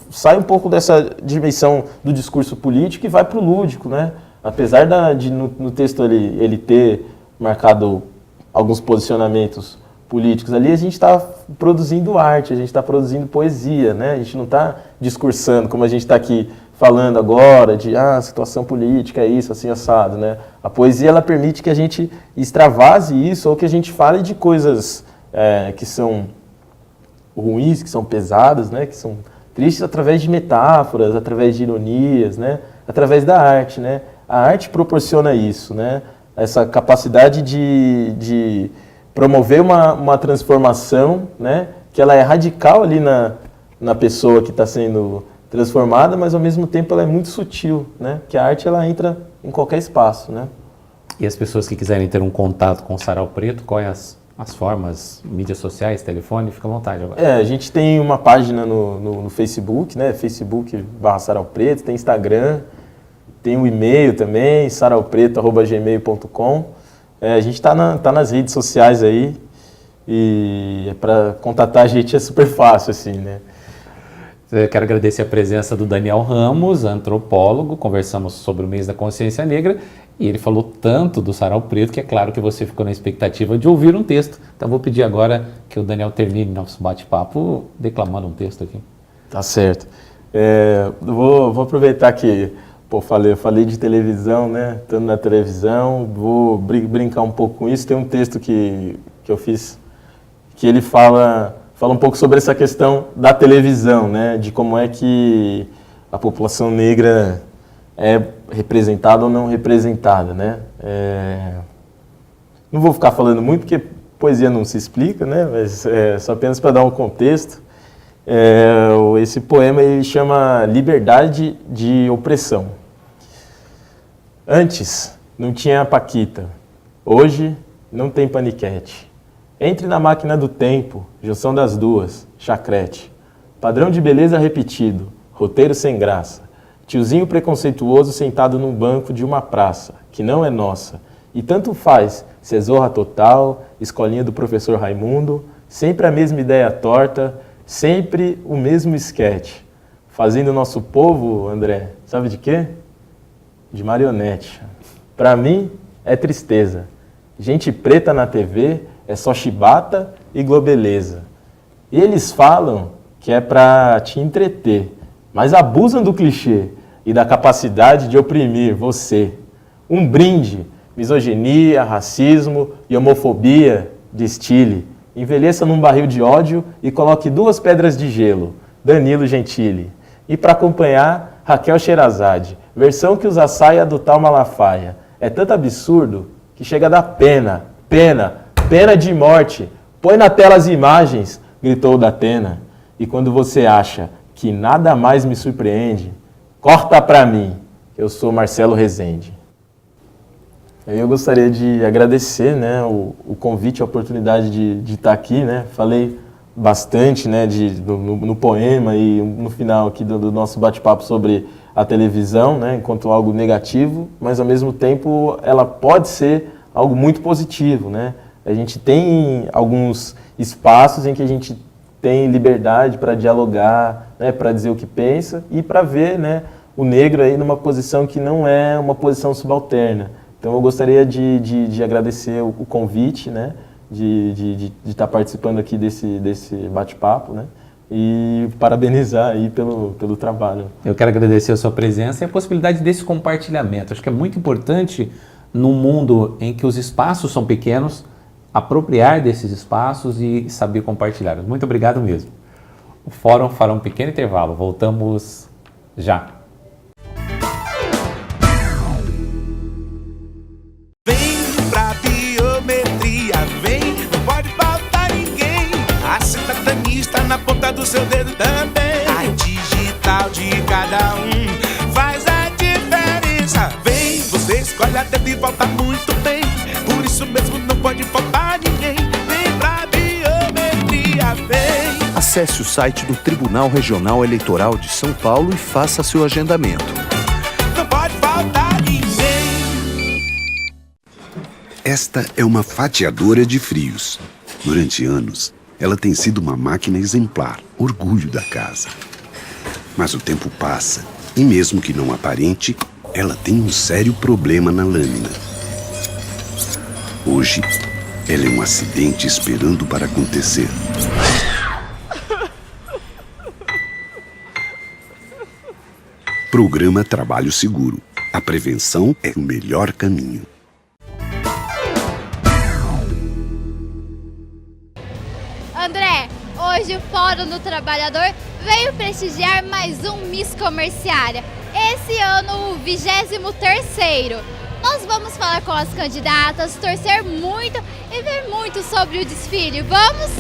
sai um pouco dessa dimensão do discurso político e vai para o lúdico, né? Apesar no texto ele ter marcado alguns posicionamentos políticos ali, a gente está produzindo arte, a gente está produzindo poesia, né? A gente não está discursando como a gente está aqui falando agora de situação política, isso, assim, assado, né? A poesia, ela permite que a gente extravase isso ou que a gente fale de coisas que são ruins, que são pesadas, né? Que são tristes através de metáforas, através de ironias, né? Através da arte, né? A arte proporciona isso, né? Essa capacidade de promover uma transformação, né? Que ela é radical ali na pessoa que está sendo transformada, mas ao mesmo tempo ela é muito sutil, né? Que a arte ela entra em qualquer espaço, né? E as pessoas que quiserem ter um contato com o Sarau Preto, quais as formas, mídias sociais, telefone, fica à vontade agora. A gente tem uma página no Facebook, né? Facebook/Sarau Preto, tem Instagram, tem um e-mail também, saraupreto@gmail.com. A gente está nas redes sociais aí e para contatar a gente é super fácil, assim, né? Eu quero agradecer a presença do Daniel Ramos, antropólogo. Conversamos sobre o mês da consciência negra e ele falou tanto do Sarau Preto que é claro que você ficou na expectativa de ouvir um texto. Então vou pedir agora que o Daniel termine nosso bate-papo declamando um texto aqui. Tá certo. Vou aproveitar que falei de televisão, né? Estando na televisão, vou brincar um pouco com isso. Tem um texto que eu fiz que ele fala um pouco sobre essa questão da televisão, né? De como é que a população negra é representada ou não representada, né? Não vou ficar falando muito, porque poesia não se explica, né? Mas só apenas para dar um contexto. Esse poema ele chama Liberdade de Opressão. Antes não tinha paquita, hoje não tem paniquete. Entre na máquina do tempo, junção das duas, chacrete. Padrão de beleza repetido, roteiro sem graça. Tiozinho preconceituoso sentado num banco de uma praça, que não é nossa. E tanto faz, se é Zorra Total, escolinha do professor Raimundo, sempre a mesma ideia torta, sempre o mesmo esquete. Fazendo o nosso povo, André, sabe de quê? De marionete. Pra mim, é tristeza. Gente preta na TV é só chibata e globeleza. E eles falam que é pra te entreter, mas abusam do clichê e da capacidade de oprimir você. Um brinde, misoginia, racismo e homofobia, destile. Envelheça num barril de ódio e coloque 2 pedras de gelo, Danilo Gentili. E para acompanhar, Raquel Sherazade, versão que usa saia do tal Malafaia. É tanto absurdo que chega a dar pena, pena de morte. Põe na tela as imagens, gritou Datena. E quando você acha que nada mais me surpreende, corta pra mim, eu sou Marcelo Rezende. Eu gostaria de agradecer, né, o convite, a oportunidade de estar aqui, né? Falei bastante, né, no poema e no final aqui do nosso bate-papo sobre a televisão, né, enquanto algo negativo, mas ao mesmo tempo ela pode ser algo muito positivo, né? A gente tem alguns espaços em que a gente tem liberdade para dialogar, né, para dizer o que pensa e para ver, né, o negro aí numa posição que não é uma posição subalterna. Então eu gostaria de agradecer o convite, né, de estar participando aqui desse bate-papo, né, e parabenizar aí pelo trabalho. Eu quero agradecer a sua presença e a possibilidade desse compartilhamento. Acho que é muito importante, num mundo em que os espaços são pequenos, apropriar desses espaços e saber compartilhar. Muito obrigado mesmo. O Fórum fará um pequeno intervalo. Voltamos já. Vem pra biometria, vem, não pode faltar ninguém. A cidadania na ponta do seu dedo também. A digital de cada um faz a diferença. Vem, você escolhe a dedo e volta muito bem. Por isso mesmo não pode faltar ninguém. Vem pra biometria, vem. Acesse o site do Tribunal Regional Eleitoral de São Paulo e faça seu agendamento. Não pode faltar ninguém. Esta é uma fatiadora de frios. Durante anos, ela tem sido uma máquina exemplar, orgulho da casa. Mas o tempo passa e, mesmo que não aparente, ela tem um sério problema na lâmina. Hoje, ela é um acidente esperando para acontecer. Programa Trabalho Seguro. A prevenção é o melhor caminho. André, hoje o Fórum do Trabalhador veio prestigiar mais um Miss Comerciária. Esse ano o 23º. Nós vamos falar com as candidatas, torcer muito e ver muito sobre o desfile. Vamos?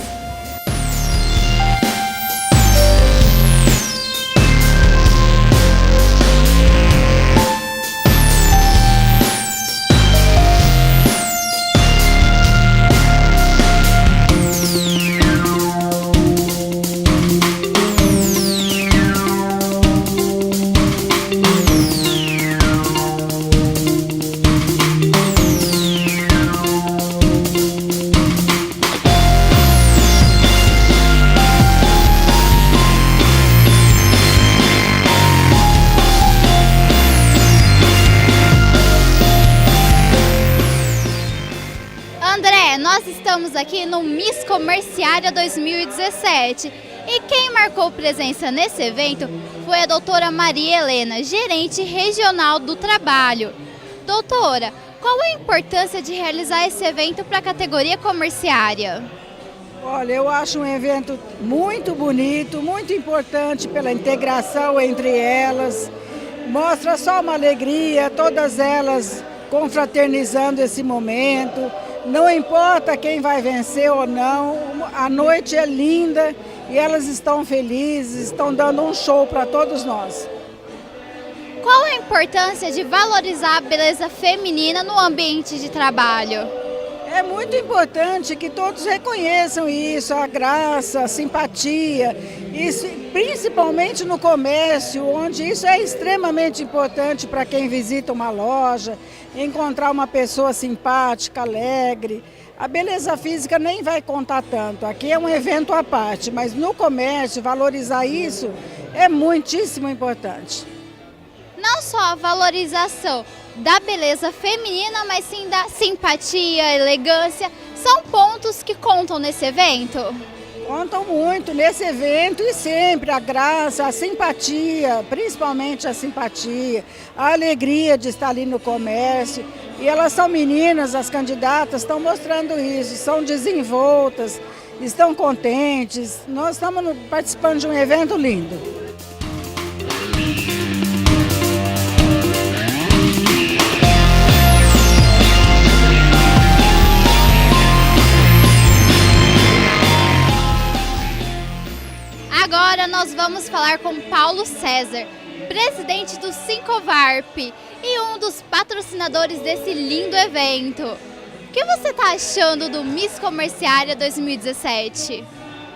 Nós estamos aqui no Miss Comerciária 2017 e quem marcou presença nesse evento foi a doutora Maria Helena, gerente regional do trabalho. Doutora, qual a importância de realizar esse evento para a categoria comerciária? Olha, eu acho um evento muito bonito, muito importante pela integração entre elas. Mostra só uma alegria, todas elas confraternizando esse momento, Não importa quem vai vencer ou não, a noite é linda e elas estão felizes, estão dando um show para todos nós. Qual a importância de valorizar a beleza feminina no ambiente de trabalho? É muito importante que todos reconheçam isso, a graça, a simpatia, isso, principalmente no comércio, onde isso é extremamente importante para quem visita uma loja, encontrar uma pessoa simpática, alegre. A beleza física nem vai contar tanto, aqui é um evento à parte, mas no comércio valorizar isso é muitíssimo importante. Não só a valorização da beleza feminina, mas sim da simpatia, elegância, são pontos que contam nesse evento? Contam muito nesse evento e sempre a graça, a simpatia, principalmente a simpatia, a alegria de estar ali no comércio. E elas são meninas, as candidatas estão mostrando isso, são desenvoltas, estão contentes. Nós estamos participando de um evento lindo. Agora nós vamos falar com Paulo César, presidente do Sincovarp e um dos patrocinadores desse lindo evento. O que você está achando do Miss Comerciária 2017?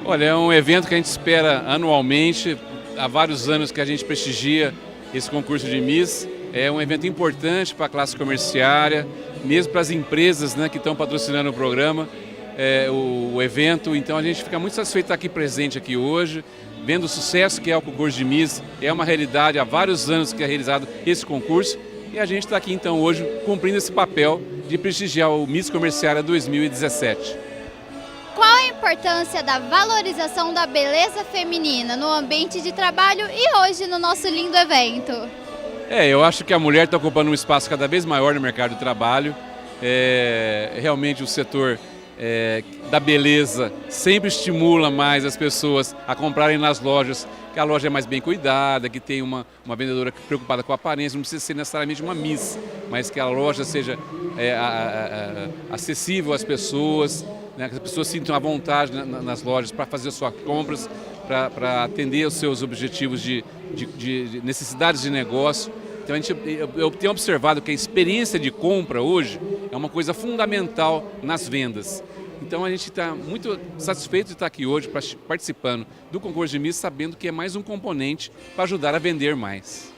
Olha, é um evento que a gente espera anualmente, há vários anos que a gente prestigia esse concurso de Miss. É um evento importante para a classe comerciária, mesmo para as empresas, né, que estão patrocinando o programa. O evento, então a gente fica muito satisfeito de estar aqui presente aqui hoje, vendo o sucesso que é o concurso de Miss. É uma realidade, há vários anos que é realizado esse concurso e a gente está aqui então hoje cumprindo esse papel de prestigiar o Miss Comerciária 2017. Qual a importância da valorização da beleza feminina no ambiente de trabalho e hoje no nosso lindo evento? Eu acho que a mulher está ocupando um espaço cada vez maior no mercado de trabalho. Realmente o setor da beleza sempre estimula mais as pessoas a comprarem nas lojas, que a loja é mais bem cuidada, que tem uma vendedora preocupada com a aparência, não precisa ser necessariamente uma Miss, mas que a loja seja acessível às pessoas, né, que as pessoas sintam à vontade nas lojas para fazer suas compras, para atender os seus objetivos de necessidades de negócio. Então eu tenho observado que a experiência de compra hoje é uma coisa fundamental nas vendas. Então a gente está muito satisfeito de estar aqui hoje participando do concurso de Miss, sabendo que é mais um componente para ajudar a vender mais.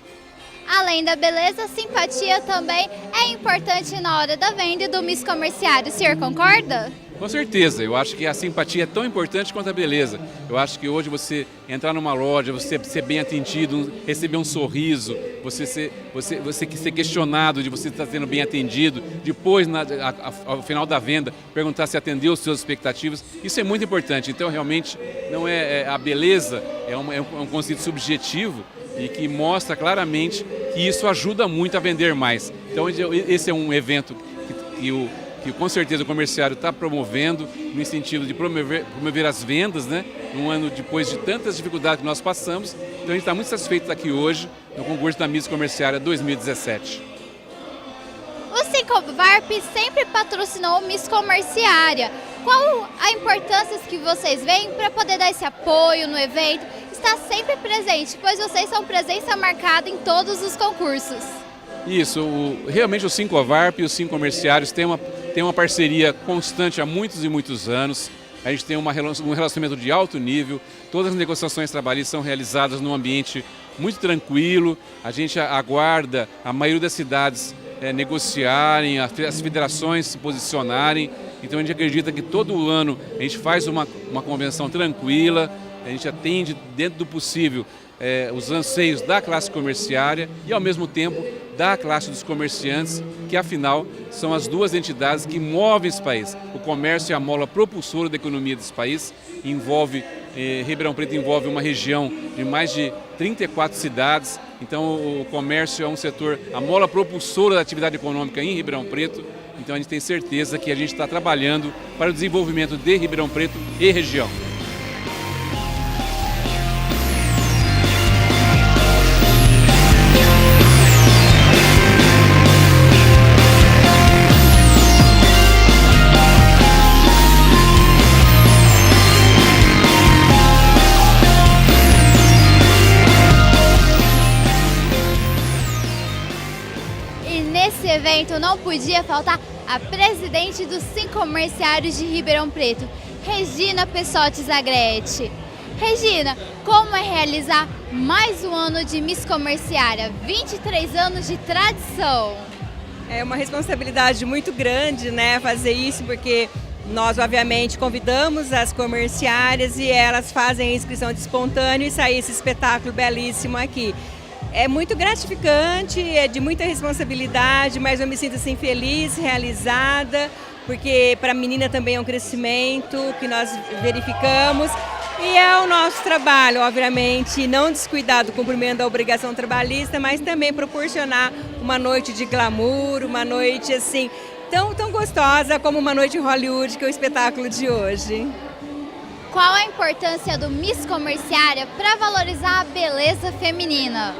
Além da beleza, a simpatia também é importante na hora da venda e do Miss Comerciário. O senhor concorda? Com certeza, eu acho que a simpatia é tão importante quanto a beleza. Eu acho que hoje você entrar numa loja, você ser bem atendido, receber um sorriso, você ser questionado de você estar sendo bem atendido, depois, ao final da venda, perguntar se atendeu as suas expectativas, isso é muito importante. Então, realmente, não a beleza é um conceito subjetivo e que mostra claramente que isso ajuda muito a vender mais. Então, esse é um evento que com certeza o comerciário está promovendo no sentido de promover as vendas, né? Um ano depois de tantas dificuldades que nós passamos. Então a gente está muito satisfeito de estar aqui hoje no concurso da Miss Comerciária 2017. O Sincovarp sempre patrocinou o Miss Comerciária. Qual a importância que vocês veem para poder dar esse apoio no evento? Está sempre presente, pois vocês são presença marcada em todos os concursos. Isso, realmente o Sincovarp e os Sincomerciários têm uma parceria constante há muitos e muitos anos. A gente tem um relacionamento de alto nível, todas as negociações trabalhistas são realizadas num ambiente muito tranquilo. A gente aguarda a maioria das cidades negociarem, as federações se posicionarem. Então a gente acredita que todo ano a gente faz uma convenção tranquila, a gente atende dentro do possível os anseios da classe comerciária e ao mesmo tempo da classe dos comerciantes, que afinal são as duas entidades que movem esse país. O comércio é a mola propulsora da economia desse país, Ribeirão Preto envolve uma região de mais de 34 cidades, então o comércio é um setor, a mola propulsora da atividade econômica em Ribeirão Preto, então a gente tem certeza que a gente está trabalhando para o desenvolvimento de Ribeirão Preto e região. evento não podia faltar a presidente dos Sim Comerciários de Ribeirão Preto, Regina Pessotti Zagretti. Regina, como é realizar mais um ano de Miss Comerciária, 23 anos de tradição? É uma responsabilidade muito grande, né, fazer isso, porque nós, obviamente, convidamos as comerciárias e elas fazem a inscrição de espontâneo e sai esse espetáculo belíssimo aqui. É muito gratificante, é de muita responsabilidade, mas eu me sinto assim feliz, realizada, porque para a menina também é um crescimento que nós verificamos. E é o nosso trabalho, obviamente, não descuidar do cumprimento da obrigação trabalhista, mas também proporcionar uma noite de glamour, uma noite assim tão gostosa como uma noite em Hollywood, que é o espetáculo de hoje. Qual a importância do Miss Comerciária para valorizar a beleza feminina?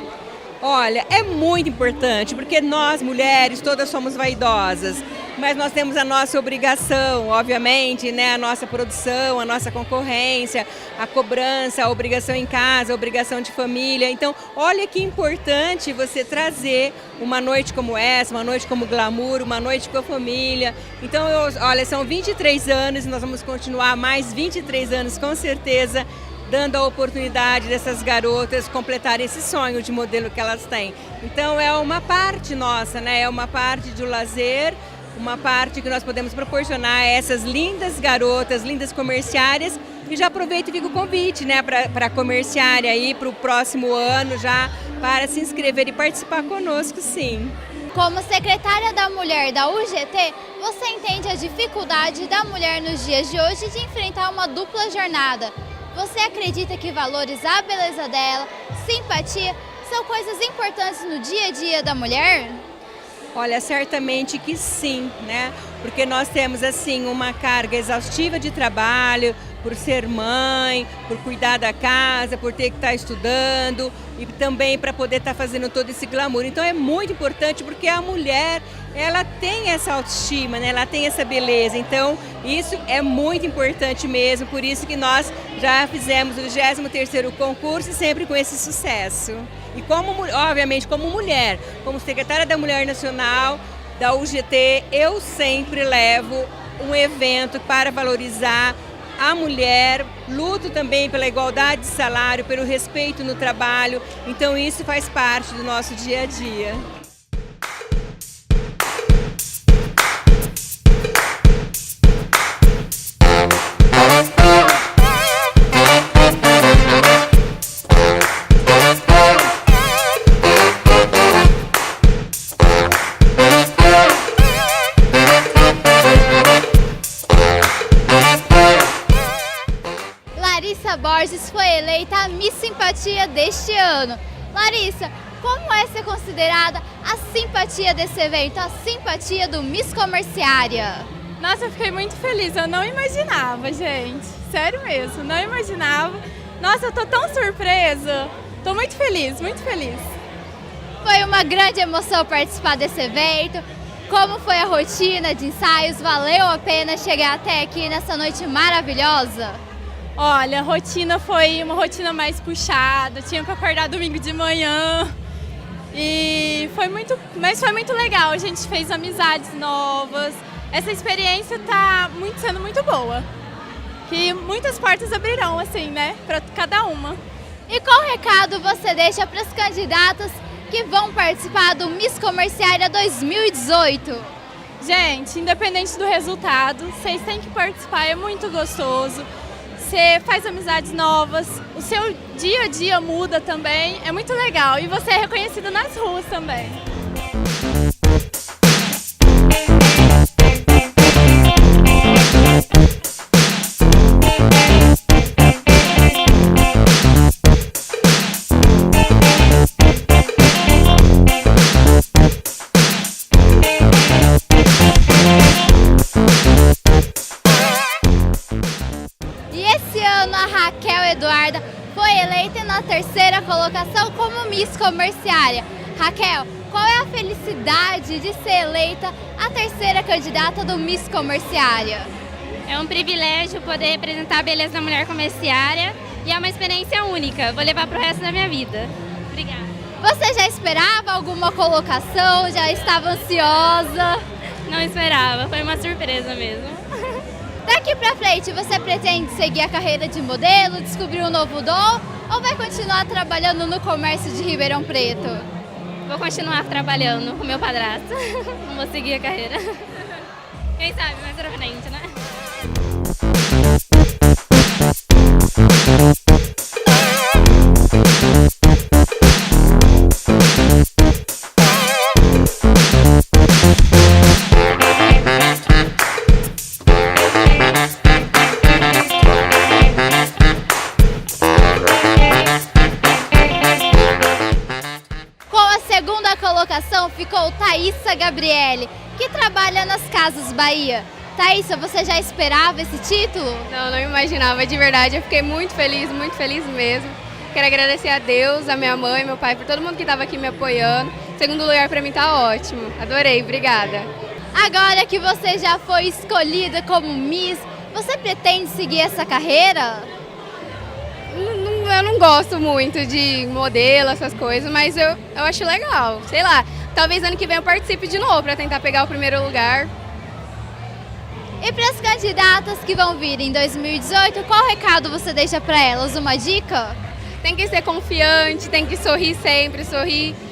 Olha, é muito importante, porque nós, mulheres, todas somos vaidosas, mas nós temos a nossa obrigação, obviamente, né? A nossa produção, a nossa concorrência, a cobrança, a obrigação em casa, a obrigação de família. Então, olha que importante você trazer uma noite como essa, uma noite como glamour, uma noite com a família. Então, olha, são 23 anos e nós vamos continuar mais 23 anos, com certeza, dando a oportunidade dessas garotas completarem esse sonho de modelo que elas têm. Então é uma parte nossa, né? É uma parte do lazer, uma parte que nós podemos proporcionar a essas lindas garotas, lindas comerciárias. E já aproveito e fica o convite, né, para a comerciária aí para o próximo ano já, para se inscrever e participar conosco, sim. Como secretária da Mulher da UGT, você entende a dificuldade da mulher nos dias de hoje de enfrentar uma dupla jornada. Você acredita que valorizar a beleza dela, simpatia, são coisas importantes no dia a dia da mulher? Olha, certamente que sim, né? Porque nós temos, assim, uma carga exaustiva de trabalho, por ser mãe, por cuidar da casa, por ter que estar estudando e também para poder estar fazendo todo esse glamour. Então é muito importante porque a mulher, ela tem essa autoestima, né? Ela tem essa beleza. Então isso é muito importante mesmo, por isso que nós já fizemos o 23º concurso e sempre com esse sucesso. E como, obviamente, como mulher, como secretária da Mulher Nacional da UGT, eu sempre levo um evento para valorizar a mulher, luto também pela igualdade de salário, pelo respeito no trabalho, então isso faz parte do nosso dia a dia. Larissa Borges foi eleita a Miss Simpatia deste ano. Larissa, como é ser considerada a simpatia desse evento, a simpatia do Miss Comerciária? Nossa, eu fiquei muito feliz, eu não imaginava, gente. Sério mesmo, não imaginava. Nossa, eu tô tão surpresa. Tô muito feliz, muito feliz. Foi uma grande emoção participar desse evento. Como foi a rotina de ensaios? Valeu a pena chegar até aqui nessa noite maravilhosa? Olha, a rotina foi uma rotina mais puxada, tinha que acordar domingo de manhã. Mas foi muito legal, a gente fez amizades novas. Essa experiência tá sendo muito boa. Que muitas portas abrirão, assim, né, para cada uma. E qual recado você deixa para as candidatas que vão participar do Miss Comerciária 2018? Gente, independente do resultado, vocês têm que participar, é muito gostoso. Você faz amizades novas, o seu dia a dia muda também, é muito legal. E você é reconhecido nas ruas também. Eduarda foi eleita na 3ª colocação como Miss Comerciária. Raquel, qual é a felicidade de ser eleita a 3ª candidata do Miss Comerciária? É um privilégio poder representar a beleza da mulher comerciária e é uma experiência única. Vou levar para o resto da minha vida. Obrigada. Você já esperava alguma colocação? Já estava ansiosa? Não esperava, foi uma surpresa mesmo. Daqui pra frente, você pretende seguir a carreira de modelo, descobrir um novo dom ou vai continuar trabalhando no comércio de Ribeirão Preto? Vou continuar trabalhando com meu padrasto. Não vou seguir a carreira. Quem sabe mais pra frente, né? Ficou Thaísa Gabriele, que trabalha nas Casas Bahia. Thaísa, você já esperava esse título? Não imaginava, de verdade. Eu fiquei muito feliz mesmo. Quero agradecer a Deus, a minha mãe, meu pai, por todo mundo que estava aqui me apoiando. Segundo lugar para mim tá ótimo. Adorei, obrigada. Agora que você já foi escolhida como Miss, você pretende seguir essa carreira? Eu não gosto muito de modelo, essas coisas, mas eu acho legal. Sei lá, talvez ano que vem eu participe de novo para tentar pegar o primeiro lugar. E para as candidatas que vão vir em 2018, qual recado você deixa para elas? Uma dica? Tem que ser confiante, tem que sorrir sempre,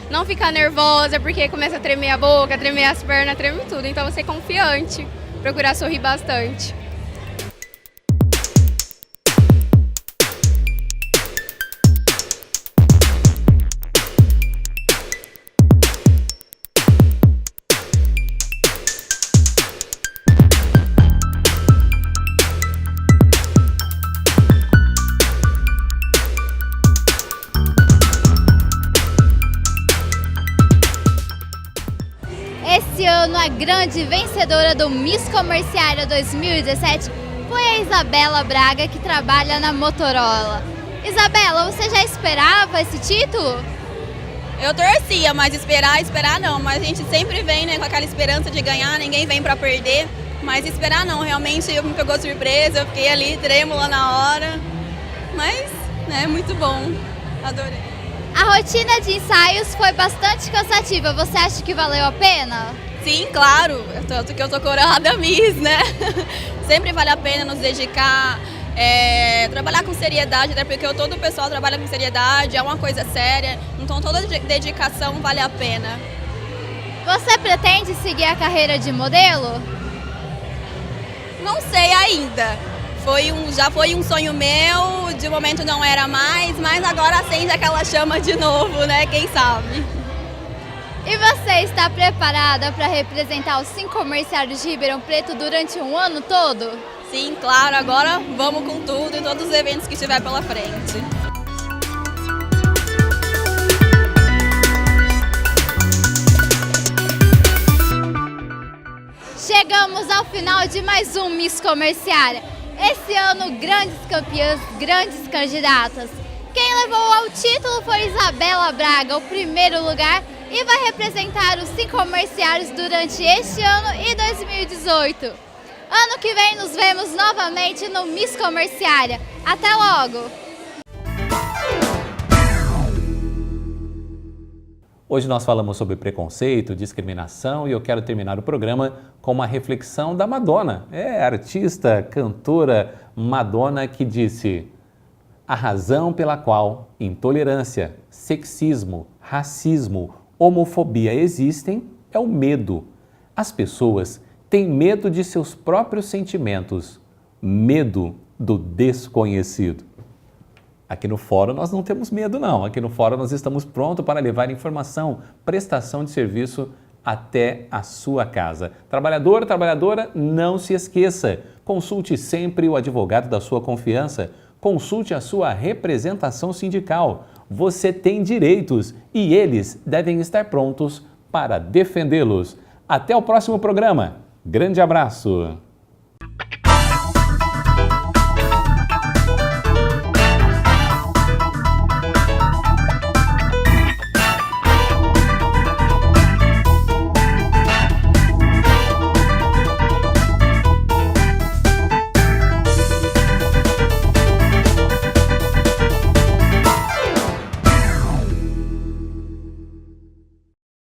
não ficar nervosa porque começa a tremer a boca, tremer as pernas, tremer tudo. Então ser confiante, procurar sorrir bastante. Esse ano, a grande vencedora do Miss Comerciária 2017 foi a Isabela Braga, que trabalha na Motorola. Isabela, você já esperava esse título? Eu torcia, mas esperar não. Mas a gente sempre vem, né, com aquela esperança de ganhar, ninguém vem pra perder. Mas esperar não, realmente me pegou surpresa, eu fiquei ali trêmula na hora. Mas, né, muito bom, adorei. A rotina de ensaios foi bastante cansativa, você acha que valeu a pena? Sim, claro, tanto que eu tô coroada Miss, né? Sempre vale a pena nos dedicar, trabalhar com seriedade, até porque todo o pessoal trabalha com seriedade, é uma coisa séria, então toda dedicação vale a pena. Você pretende seguir a carreira de modelo? Não sei ainda. Já foi um sonho meu, de momento não era mais, mas agora acende aquela chama de novo, né? Quem sabe? E você está preparada para representar os 5 comerciários de Ribeirão Preto durante um ano todo? Sim, claro, agora vamos com tudo e todos os eventos que estiver pela frente. Chegamos ao final de mais um Miss Comerciária. Esse ano, grandes campeãs, grandes candidatas. Quem levou ao título foi Isabela Braga, o primeiro lugar, e vai representar os 5 comerciários durante este ano e 2018. Ano que vem nos vemos novamente no Miss Comerciária. Até logo! Hoje nós falamos sobre preconceito, discriminação e eu quero terminar o programa com uma reflexão da Madonna. Artista, cantora Madonna, que disse: a razão pela qual intolerância, sexismo, racismo, homofobia existem é o medo. As pessoas têm medo de seus próprios sentimentos, medo do desconhecido. Aqui no Fórum nós não temos medo não, aqui no Fórum nós estamos prontos para levar informação, prestação de serviço até a sua casa. Trabalhador, trabalhadora, não se esqueça, consulte sempre o advogado da sua confiança, consulte a sua representação sindical. Você tem direitos e eles devem estar prontos para defendê-los. Até o próximo programa. Grande abraço!